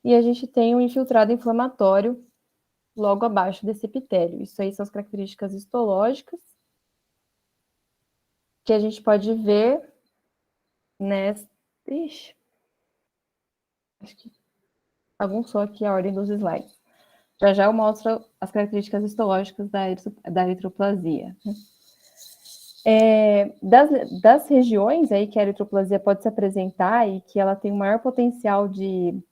Speaker 2: e a gente tem um infiltrado inflamatório logo abaixo desse epitélio. Isso aí são as características histológicas que a gente pode ver nessa... Ixi, acho que bagunçou aqui a ordem dos slides. Já eu mostro as características histológicas da eritroplasia. Das regiões aí que a eritroplasia pode se apresentar e que ela tem o maior potencial de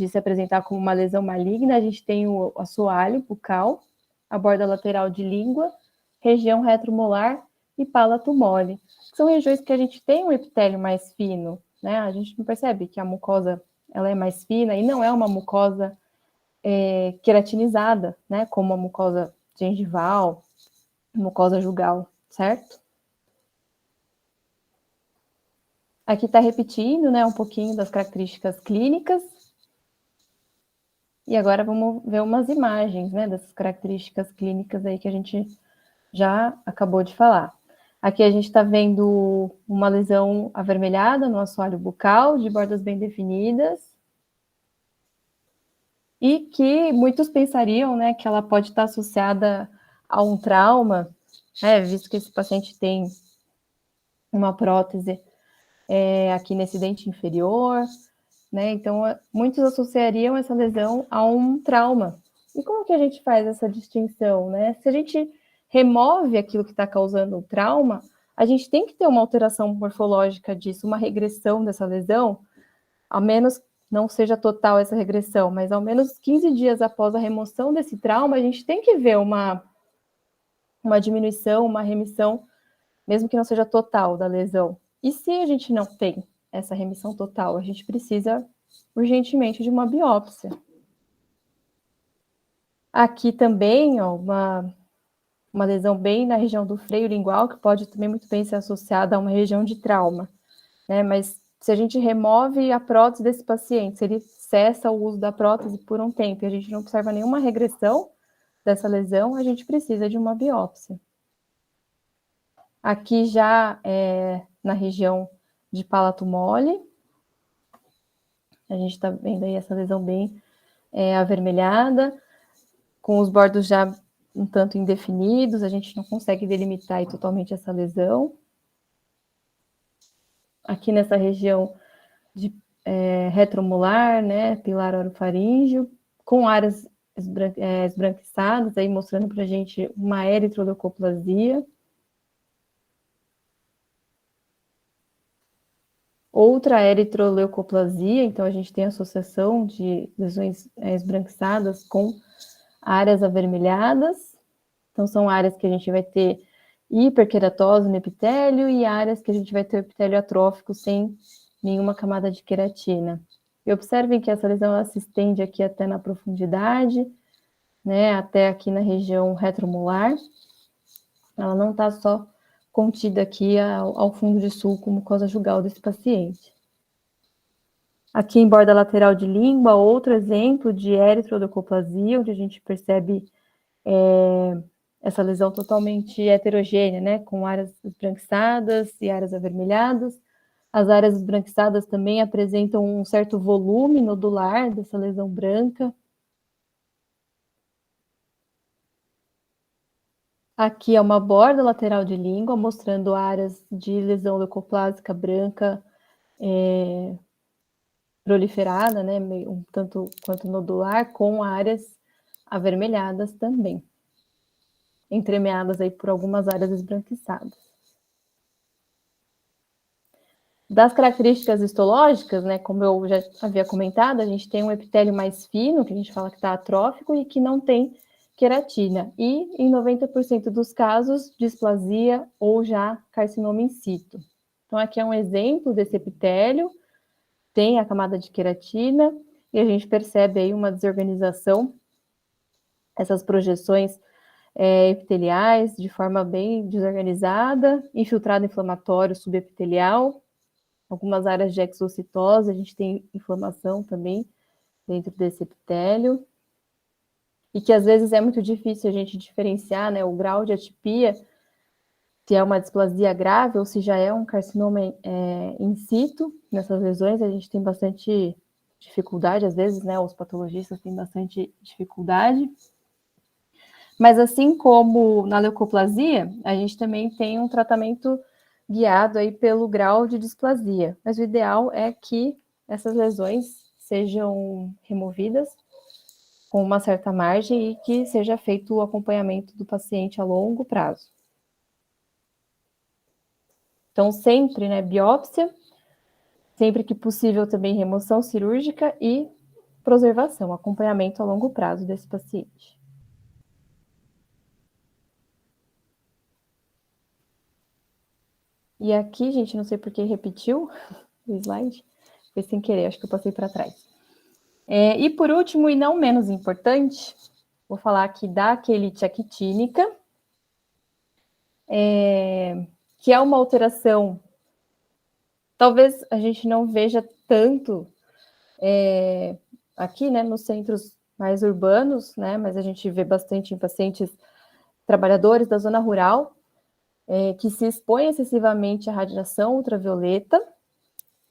Speaker 2: se apresentar como uma lesão maligna, a gente tem o assoalho bucal, a borda lateral de língua, região retromolar e palato mole. São regiões que a gente tem um epitélio mais fino, né? A gente não percebe que a mucosa ela é mais fina e não é uma mucosa queratinizada, né? Como a mucosa gengival, mucosa jugal, certo? Aqui está repetindo, né, um pouquinho das características clínicas. E agora vamos ver umas imagens, né, dessas características clínicas aí que a gente já acabou de falar. Aqui a gente está vendo uma lesão avermelhada no assoalho bucal, de bordas bem definidas, e que muitos pensariam, né, que ela pode estar associada a um trauma, né, visto que esse paciente tem uma prótese aqui nesse dente inferior, né? Então, muitos associariam essa lesão a um trauma. E como que a gente faz essa distinção, né? Se a gente remove aquilo que está causando o trauma, a gente tem que ter uma alteração morfológica disso, uma regressão dessa lesão, ao menos não seja total essa regressão, mas ao menos 15 dias após a remoção desse trauma, a gente tem que ver uma diminuição, uma remissão mesmo que não seja total da lesão. E se a gente não tem essa remissão total, a gente precisa urgentemente de uma biópsia. Aqui também, ó, uma lesão bem na região do freio lingual, que pode também muito bem ser associada a uma região de trauma, né? Mas se a gente remove a prótese desse paciente, se ele cessa o uso da prótese por um tempo e a gente não observa nenhuma regressão dessa lesão, a gente precisa de uma biópsia. Aqui já na região de palato mole, a gente está vendo aí essa lesão bem avermelhada, com os bordos já um tanto indefinidos, a gente não consegue delimitar aí totalmente essa lesão. Aqui nessa região de retromolar, né, pilar orofaríngeo, com áreas esbranquiçadas, aí mostrando para a gente uma eritroleucoplasia. Outra eritroleucoplasia, então a gente tem associação de lesões esbranquiçadas com áreas avermelhadas. Então são áreas que a gente vai ter hiperqueratose no epitélio e áreas que a gente vai ter o epitélio atrófico sem nenhuma camada de queratina. E observem que essa lesão ela se estende aqui até na profundidade, né, até aqui na região retromolar. Ela não está só contida aqui ao fundo de sulco, mucosa jugal desse paciente. Aqui em borda lateral de língua, outro exemplo de eritroleucoplasia, onde a gente percebe essa lesão totalmente heterogênea, né, com áreas esbranquiçadas e áreas avermelhadas. As áreas esbranquiçadas também apresentam um certo volume nodular dessa lesão branca. Aqui é uma borda lateral de língua, mostrando áreas de lesão leucoplásica branca proliferada, né, um tanto quanto nodular, com áreas avermelhadas também, entremeadas aí por algumas áreas esbranquiçadas. Das características histológicas, né, como eu já havia comentado, a gente tem um epitélio mais fino, que a gente fala que está atrófico e que não tem queratina. E, em 90% dos casos, displasia ou já carcinoma in situ. Então, aqui é um exemplo desse epitélio, tem a camada de queratina, e a gente percebe aí uma desorganização, essas projeções epiteliais, de forma bem desorganizada, infiltrado inflamatório subepitelial, algumas áreas de exocitose, a gente tem inflamação também dentro desse epitélio, e que às vezes é muito difícil a gente diferenciar, né, o grau de atipia, se é uma displasia grave ou se já é um carcinoma in situ. Nessas lesões a gente tem bastante dificuldade, às vezes, né, os patologistas têm bastante dificuldade. Mas assim como na leucoplasia, a gente também tem um tratamento guiado aí pelo grau de displasia. Mas o ideal é que essas lesões sejam removidas com uma certa margem e que seja feito o acompanhamento do paciente a longo prazo. Então, sempre, né, biópsia, sempre que possível também remoção cirúrgica e preservação, acompanhamento a longo prazo desse paciente. E aqui, gente, não sei por que repetiu o slide, foi sem querer, acho que eu passei para trás. E por último, e não menos importante, vou falar aqui da quelite actínica, que é uma alteração, talvez a gente não veja tanto aqui, né, nos centros mais urbanos, né, mas a gente vê bastante em pacientes trabalhadores da zona rural, que se expõem excessivamente à radiação ultravioleta.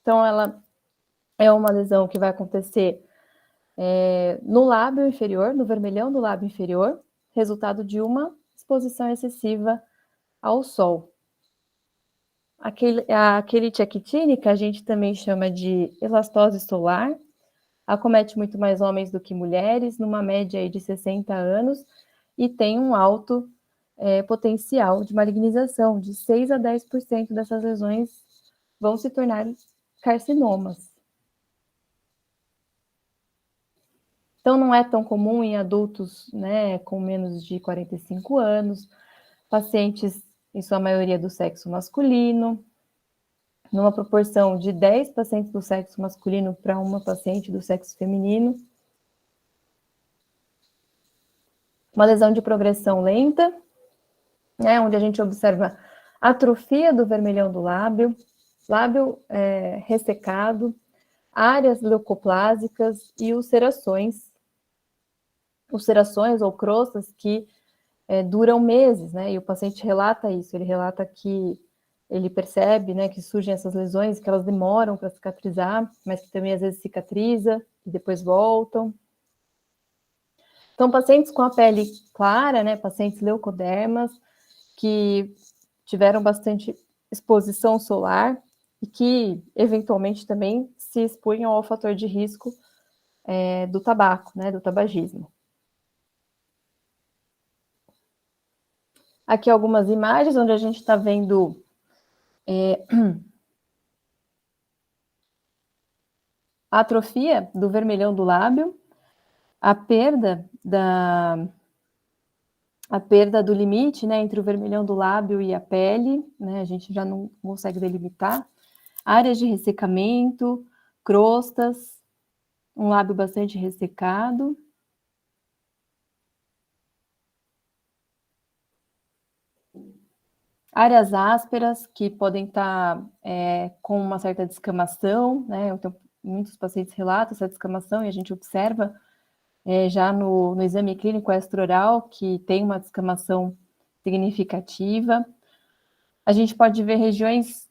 Speaker 2: Então, ela é uma lesão que vai acontecer no lábio inferior, no vermelhão do lábio inferior, resultado de uma exposição excessiva ao sol. A quelite actínica a gente também chama de elastose solar, acomete muito mais homens do que mulheres, numa média aí de 60 anos, e tem um alto potencial de malignização, de 6 a 10% dessas lesões vão se tornar carcinomas. Então, não é tão comum em adultos, né, com menos de 45 anos, pacientes em sua maioria do sexo masculino, numa proporção de 10 pacientes do sexo masculino para uma paciente do sexo feminino. Uma lesão de progressão lenta, né, onde a gente observa atrofia do vermelhão do lábio ressecado, áreas leucoplásicas e ulcerações ou crostas que duram meses, né? E o paciente relata isso, ele relata que ele percebe, né, que surgem essas lesões, que elas demoram para cicatrizar, mas que também às vezes cicatriza e depois voltam. Então, pacientes com a pele clara, né, pacientes leucodermas, que tiveram bastante exposição solar e que, eventualmente, também se expunham ao fator de risco do tabaco, né, do tabagismo. Aqui algumas imagens onde a gente está vendo a atrofia do vermelhão do lábio, a perda do limite, né, entre o vermelhão do lábio e a pele, né, a gente já não consegue delimitar, áreas de ressecamento, crostas, um lábio bastante ressecado. Áreas ásperas que podem estar com uma certa descamação, né? Então, muitos pacientes relatam essa descamação e a gente observa já no exame clínico extra-oral que tem uma descamação significativa. A gente pode ver regiões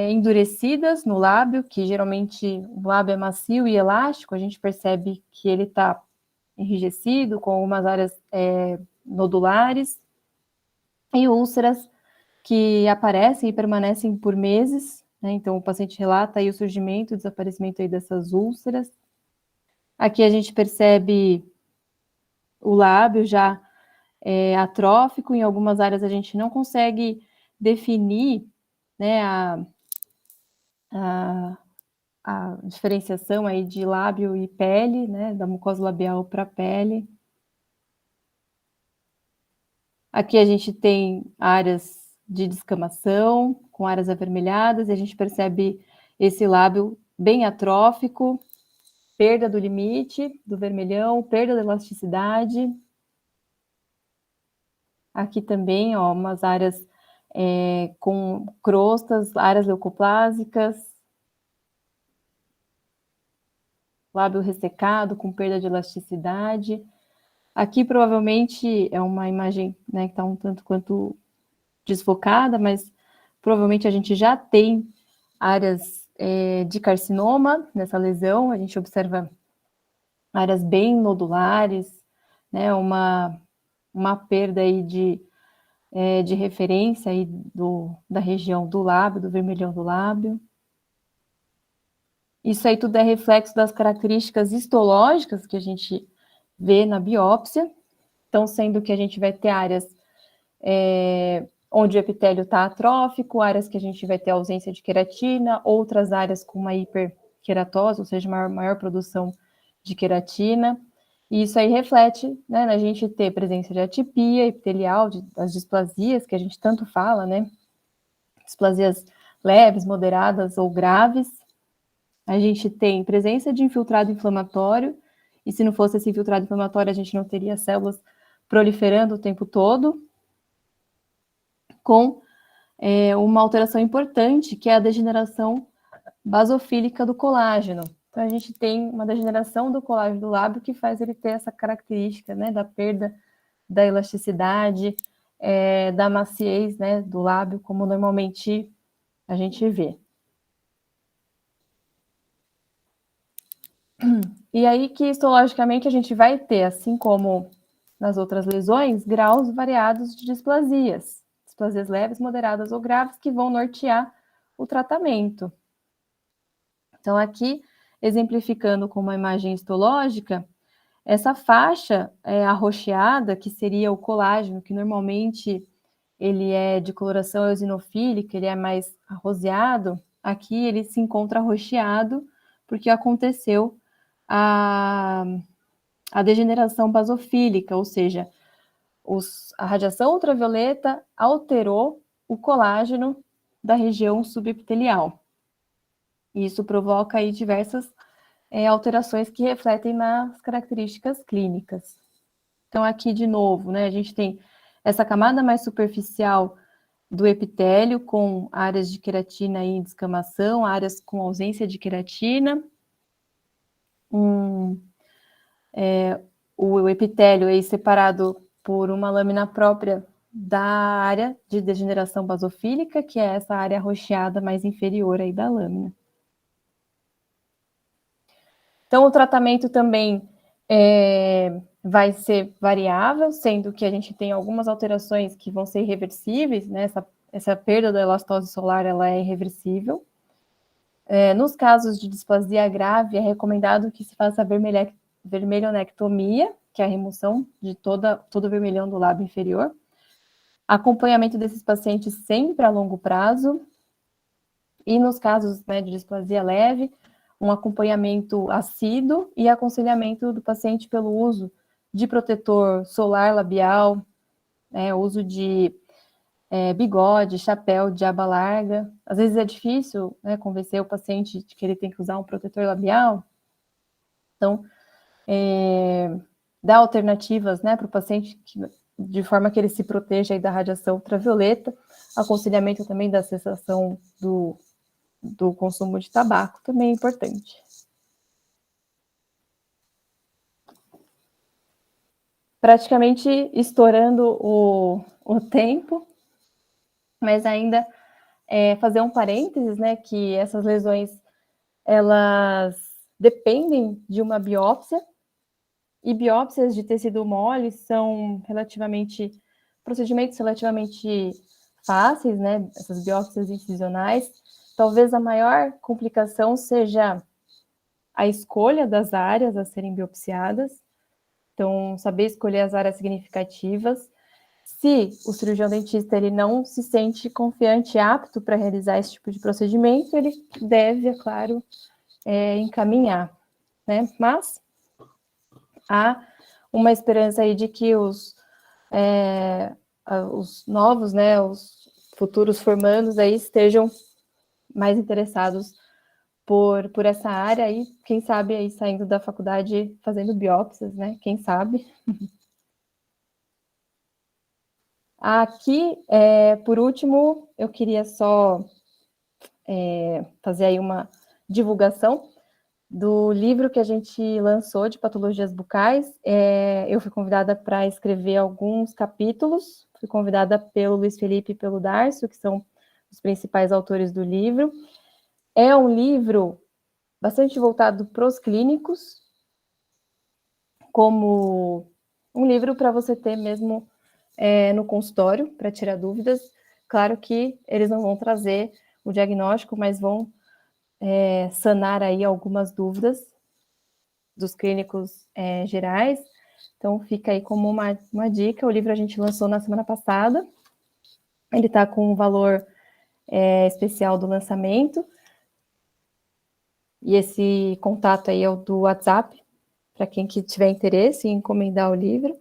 Speaker 2: endurecidas no lábio, que geralmente o lábio é macio e elástico, a gente percebe que ele está enrijecido, com algumas áreas nodulares, e úlceras que aparecem e permanecem por meses, né? Então o paciente relata aí o surgimento, o desaparecimento aí dessas úlceras. Aqui a gente percebe o lábio já atrófico, em algumas áreas a gente não consegue definir, né, a diferenciação aí de lábio e pele, né, da mucosa labial para a pele. Aqui a gente tem áreas de descamação, com áreas avermelhadas, e a gente percebe esse lábio bem atrófico, perda do limite do vermelhão, perda da elasticidade. Aqui também, ó, umas áreas com crostas, áreas leucoplásicas, lábio ressecado, com perda de elasticidade. Aqui, provavelmente, é uma imagem, né, que está um tanto quanto desfocada, mas provavelmente a gente já tem áreas de carcinoma nessa lesão, a gente observa áreas bem nodulares, né, uma perda aí de referência aí da região do lábio, do vermelhão do lábio. Isso aí tudo é reflexo das características histológicas que a gente vê na biópsia, então sendo que a gente vai ter áreas onde o epitélio está atrófico, áreas que a gente vai ter ausência de queratina, outras áreas com uma hiperqueratose, ou seja, maior produção de queratina, e isso aí reflete, né, na gente ter presença de atipia epitelial, das displasias que a gente tanto fala, né, displasias leves, moderadas ou graves. A gente tem presença de infiltrado inflamatório, e se não fosse esse infiltrado inflamatório, a gente não teria células proliferando o tempo todo, com uma alteração importante, que é a degeneração basofílica do colágeno. Então, a gente tem uma degeneração do colágeno do lábio que faz ele ter essa característica, né, da perda da elasticidade, da maciez, né, do lábio, como normalmente a gente vê. E aí que histologicamente a gente vai ter, assim como nas outras lesões, graus variados de displasias leves, moderadas ou graves, que vão nortear o tratamento. Então, aqui, exemplificando com uma imagem histológica, essa faixa arroxeada, que seria o colágeno, que normalmente ele é de coloração eosinofílica, ele é mais arroseado, aqui ele se encontra arroxeado, porque aconteceu a degeneração basofílica, ou seja, a radiação ultravioleta alterou o colágeno da região subepitelial. E isso provoca aí diversas alterações que refletem nas características clínicas. Então, aqui, de novo, né, a gente tem essa camada mais superficial do epitélio, com áreas de queratina em descamação, áreas com ausência de queratina. O epitélio é separado por uma lâmina própria da área de degeneração basofílica, que é essa área arroxeada mais inferior aí da lâmina. Então, o tratamento também vai ser variável, sendo que a gente tem algumas alterações que vão ser irreversíveis, né? Essa perda da elastose solar, ela é irreversível. Nos casos de displasia grave, é recomendado que se faça vermelhonectomia, que é a remoção de todo o vermelhão do lábio inferior. Acompanhamento desses pacientes sempre a longo prazo. E nos casos, né, de displasia leve, um acompanhamento assíduo e aconselhamento do paciente pelo uso de protetor solar labial, uso de bigode, chapéu de aba larga. Às vezes é difícil, né, convencer o paciente de que ele tem que usar um protetor labial. Então, dá alternativas, né, para o paciente de forma que ele se proteja aí da radiação ultravioleta. Aconselhamento também da cessação do consumo de tabaco também é importante. Praticamente estourando o tempo, mas ainda fazer um parênteses, né, que essas lesões, elas dependem de uma biópsia, e biópsias de tecido mole são procedimentos relativamente fáceis, né, essas biópsias incisionais. Talvez a maior complicação seja a escolha das áreas a serem biopsiadas. Então, saber escolher as áreas significativas. Se o cirurgião dentista ele não se sente confiante e apto para realizar esse tipo de procedimento, ele deve, é claro, encaminhar, né? Mas há uma esperança aí de que os novos, né, os futuros formandos aí estejam mais interessados por essa área aí, quem sabe aí saindo da faculdade fazendo biópsias, né? Quem sabe? Aqui, por último, eu queria só fazer aí uma divulgação do livro que a gente lançou de patologias bucais. Eu fui convidada para escrever alguns capítulos, fui convidada pelo Luiz Felipe e pelo Darcio, que são os principais autores do livro. É um livro bastante voltado para os clínicos, como um livro para você ter mesmo no consultório, para tirar dúvidas. Claro que eles não vão trazer o diagnóstico, mas vão sanar aí algumas dúvidas dos clínicos gerais. Então, fica aí como uma dica. O livro a gente lançou na semana passada. Ele está com um valor especial do lançamento. E esse contato aí é o do WhatsApp, para quem que tiver interesse em encomendar o livro.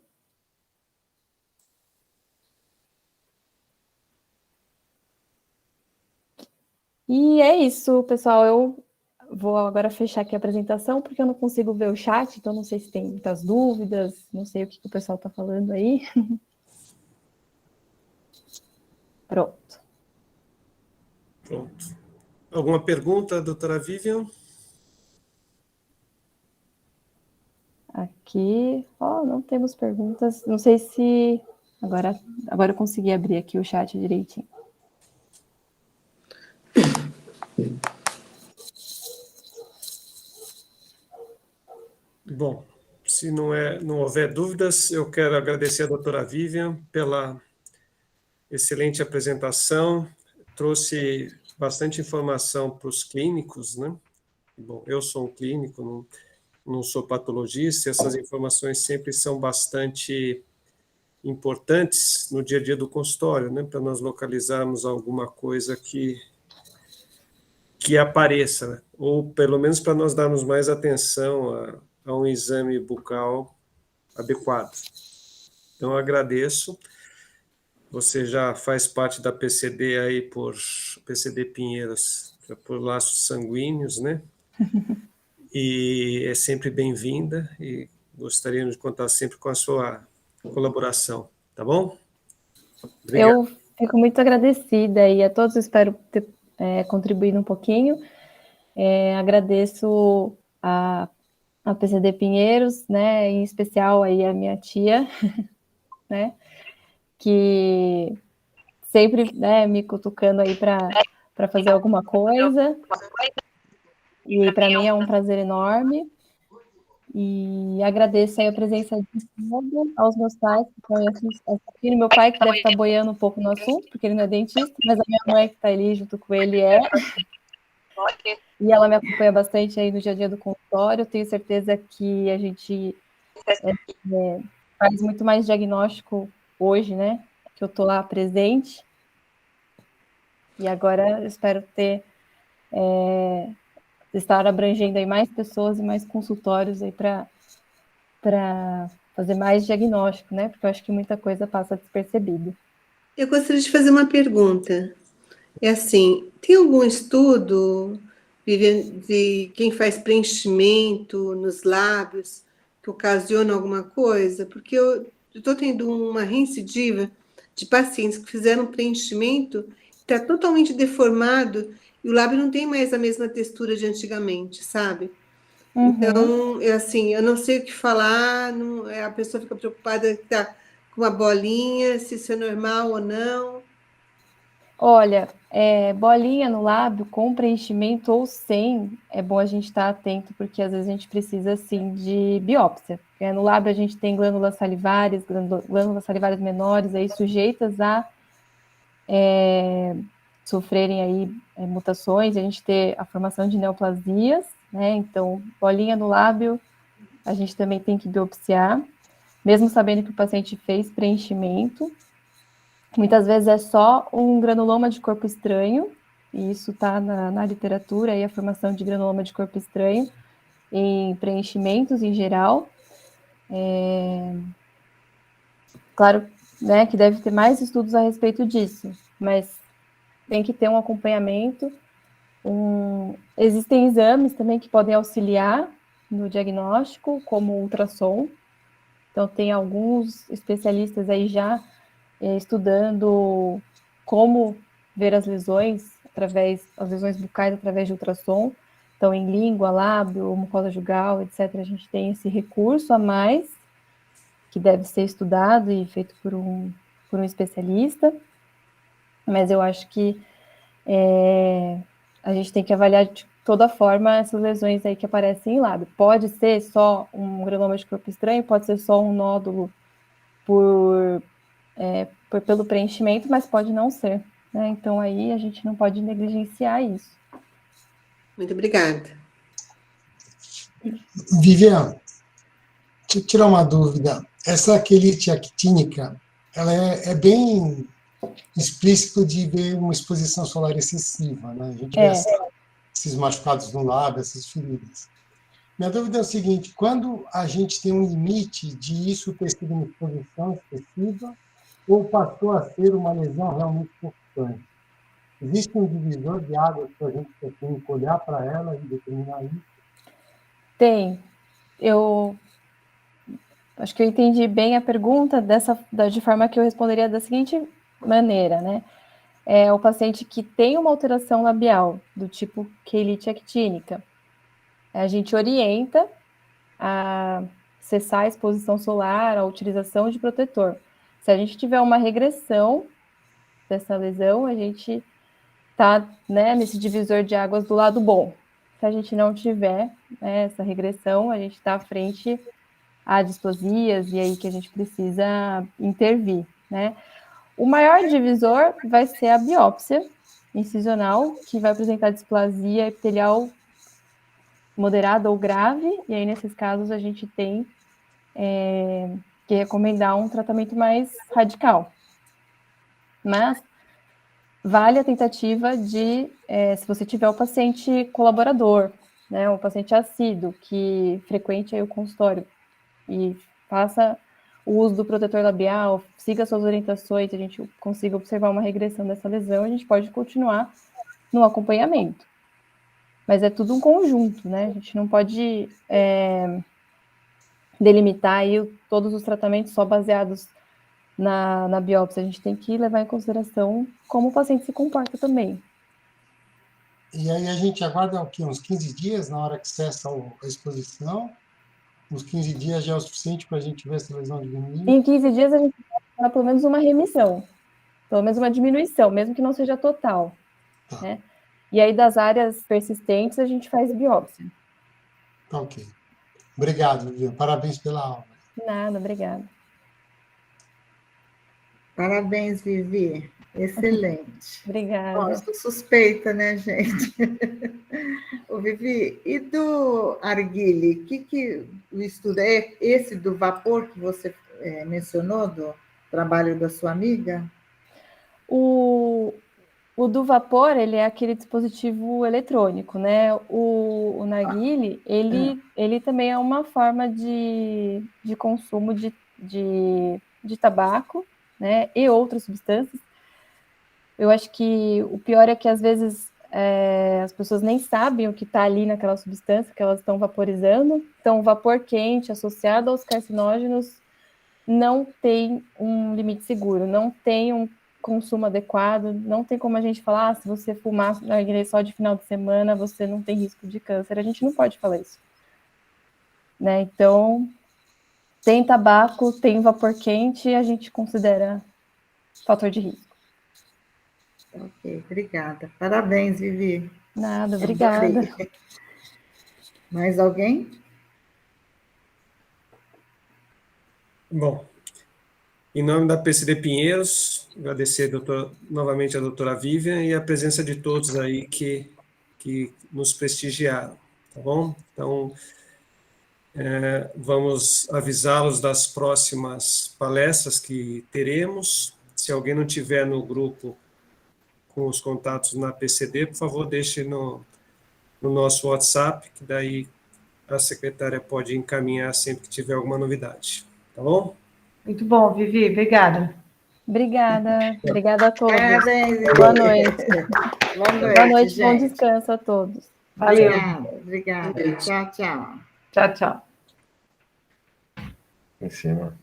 Speaker 2: E é isso, pessoal. Eu vou agora fechar aqui a apresentação, porque eu não consigo ver o chat, então não sei se tem muitas dúvidas, não sei o que o pessoal está falando aí. Pronto.
Speaker 1: Pronto. Alguma pergunta, doutora Vivian?
Speaker 2: Aqui, não temos perguntas. Não sei se... Agora eu consegui abrir aqui o chat direitinho.
Speaker 1: Bom, se não houver dúvidas, eu quero agradecer a doutora Vivian pela excelente apresentação, trouxe bastante informação para os clínicos, né? Bom, eu sou um clínico, não sou patologista, essas informações sempre são bastante importantes no dia a dia do consultório, né? Para nós localizarmos alguma coisa que apareça, né? Ou pelo menos para nós darmos mais atenção a um exame bucal adequado. Então, eu agradeço. você já faz parte da PCD aí por PCD Pinheiros, por laços sanguíneos, né? E é sempre bem-vinda e gostaríamos de contar sempre com a sua colaboração, tá bom? Obrigado.
Speaker 2: Eu fico muito agradecida e a todos espero ter contribuído um pouquinho. Agradeço a PCD Pinheiros, né, em especial aí a minha tia, né, que sempre, né, me cutucando aí para fazer alguma coisa. E para mim é um prazer enorme. E agradeço aí a presença de todos, aos meus pais que estão assistindo. Meu pai, que deve estar boiando um pouco no assunto, porque ele não é dentista, mas a minha mãe, que está ali junto com ele, é. E ela me acompanha bastante aí no dia a dia do consultório. Tenho certeza que a gente faz muito mais diagnóstico hoje, né? Que eu estou lá presente. E agora eu espero estar abrangendo aí mais pessoas e mais consultórios aí para fazer mais diagnóstico, né? Porque eu acho que muita coisa passa despercebido.
Speaker 3: Eu gostaria de fazer uma pergunta. É assim, tem algum estudo, Vivian, de quem faz preenchimento nos lábios que ocasiona alguma coisa? Porque eu estou tendo uma reincidiva de pacientes que fizeram preenchimento, está totalmente deformado e o lábio não tem mais a mesma textura de antigamente, sabe? Então, é assim, eu não sei o que falar, a pessoa fica preocupada que está com uma bolinha, se isso é normal ou não.
Speaker 2: Olha, bolinha no lábio com preenchimento ou sem, é bom a gente estar atento, porque às vezes a gente precisa, sim, de biópsia. No lábio a gente tem glândulas salivares menores, aí sujeitas a sofrerem aí mutações, a gente ter a formação de neoplasias, né? Então, bolinha no lábio, a gente também tem que biopsiar, mesmo sabendo que o paciente fez preenchimento. Muitas vezes é só um granuloma de corpo estranho, e isso está na literatura, aí a formação de granuloma de corpo estranho em preenchimentos em geral. Claro, né, que deve ter mais estudos a respeito disso, mas tem que ter um acompanhamento. Existem exames também que podem auxiliar no diagnóstico, como o ultrassom. Então, tem alguns especialistas aí já estudando como ver as lesões bucais através de ultrassom. Então, em língua, lábio, mucosa jugal, etc., a gente tem esse recurso a mais, que deve ser estudado e feito por um especialista. Mas eu acho que a gente tem que avaliar de toda forma essas lesões aí que aparecem em lábio. Pode ser só um granuloma de corpo estranho, pode ser só um nódulo pelo preenchimento, mas pode não ser, né? Então aí a gente não pode negligenciar isso.
Speaker 3: Muito obrigada.
Speaker 4: Vivian, deixa eu tirar uma dúvida. Essa quelite actínica, ela é bem explícito de ver uma exposição solar excessiva, né? A gente vê esses machucados no lábio, essas feridas. Minha dúvida é o seguinte: quando a gente tem um limite de isso ter sido uma exposição excessiva ou passou a ser uma lesão realmente preocupante? Existe um divisor de águas para a gente tem que olhar para ela e determinar isso?
Speaker 2: Tem. Eu acho que eu entendi bem a pergunta de forma que eu responderia da seguinte maneira, né? É o paciente que tem uma alteração labial do tipo quelite actínica. A gente orienta a cessar a exposição solar, a utilização de protetor. Se a gente tiver uma regressão dessa lesão, a gente está, né, nesse divisor de águas do lado bom. Se a gente não tiver, né, essa regressão, a gente está à frente a displasias e aí que a gente precisa intervir, né? O maior divisor vai ser a biópsia incisional, que vai apresentar displasia epitelial moderada ou grave, e aí nesses casos a gente tem que recomendar um tratamento mais radical. Mas vale a tentativa de, se você tiver o paciente colaborador, né, o paciente assíduo, que frequente aí o consultório e faça o uso do protetor labial, siga suas orientações, a gente consiga observar uma regressão dessa lesão, a gente pode continuar no acompanhamento. Mas é tudo um conjunto, né? A gente não pode delimitar aí todos os tratamentos só baseados na biópsia. A gente tem que levar em consideração como o paciente se comporta também.
Speaker 4: E aí a gente aguarda o quê? Uns 15 dias na hora que cessa a exposição? Uns 15 dias já é o suficiente para a gente ver essa lesão diminuir?
Speaker 2: Em 15 dias a gente vai pelo menos uma remissão, pelo menos uma diminuição, mesmo que não seja total.
Speaker 4: Tá.
Speaker 2: Né? E aí das áreas persistentes a gente faz biópsia.
Speaker 4: Tá, ok. Obrigado, Vivian. Parabéns pela aula.
Speaker 2: Nada, obrigada.
Speaker 5: Parabéns, Vivi. Excelente.
Speaker 2: Obrigada.
Speaker 5: Bom, eu sou suspeita, né, gente? Ô, Vivi, e do arguile, que o estudo é esse do vapor que você mencionou, do trabalho da sua amiga?
Speaker 2: O do vapor, ele é aquele dispositivo eletrônico, né? O narguile, ele também é uma forma de consumo de tabaco, né? E outras substâncias. Eu acho que o pior é que, às vezes, as pessoas nem sabem o que está ali naquela substância que elas estão vaporizando. Então, o vapor quente associado aos carcinógenos não tem um limite seguro, não tem um consumo adequado, não tem como a gente falar, se você fumar narguilé só de final de semana, você não tem risco de câncer. A gente não pode falar isso. Né? Então, tem tabaco, tem vapor quente, a gente considera fator de risco.
Speaker 5: Ok, obrigada. Parabéns, Vivi.
Speaker 2: Nada, obrigada.
Speaker 5: Mais alguém?
Speaker 1: Bom, em nome da PCD Pinheiros, agradecer novamente a doutora Vivian e a presença de todos aí que nos prestigiaram, tá bom? Então, vamos avisá-los das próximas palestras que teremos. Se alguém não tiver no grupo com os contatos na PCD, por favor, deixe no nosso WhatsApp, que daí a secretária pode encaminhar sempre que tiver alguma novidade, tá bom?
Speaker 6: Muito bom, Vivi, obrigada.
Speaker 2: Obrigada a todos.
Speaker 5: Parabéns, Vivi.
Speaker 2: Boa noite. Boa noite, bom
Speaker 5: gente.
Speaker 2: descanso a todos.
Speaker 6: Valeu.
Speaker 5: Obrigada. Tchau, tchau.
Speaker 6: Tchau, tchau.
Speaker 7: Em cima.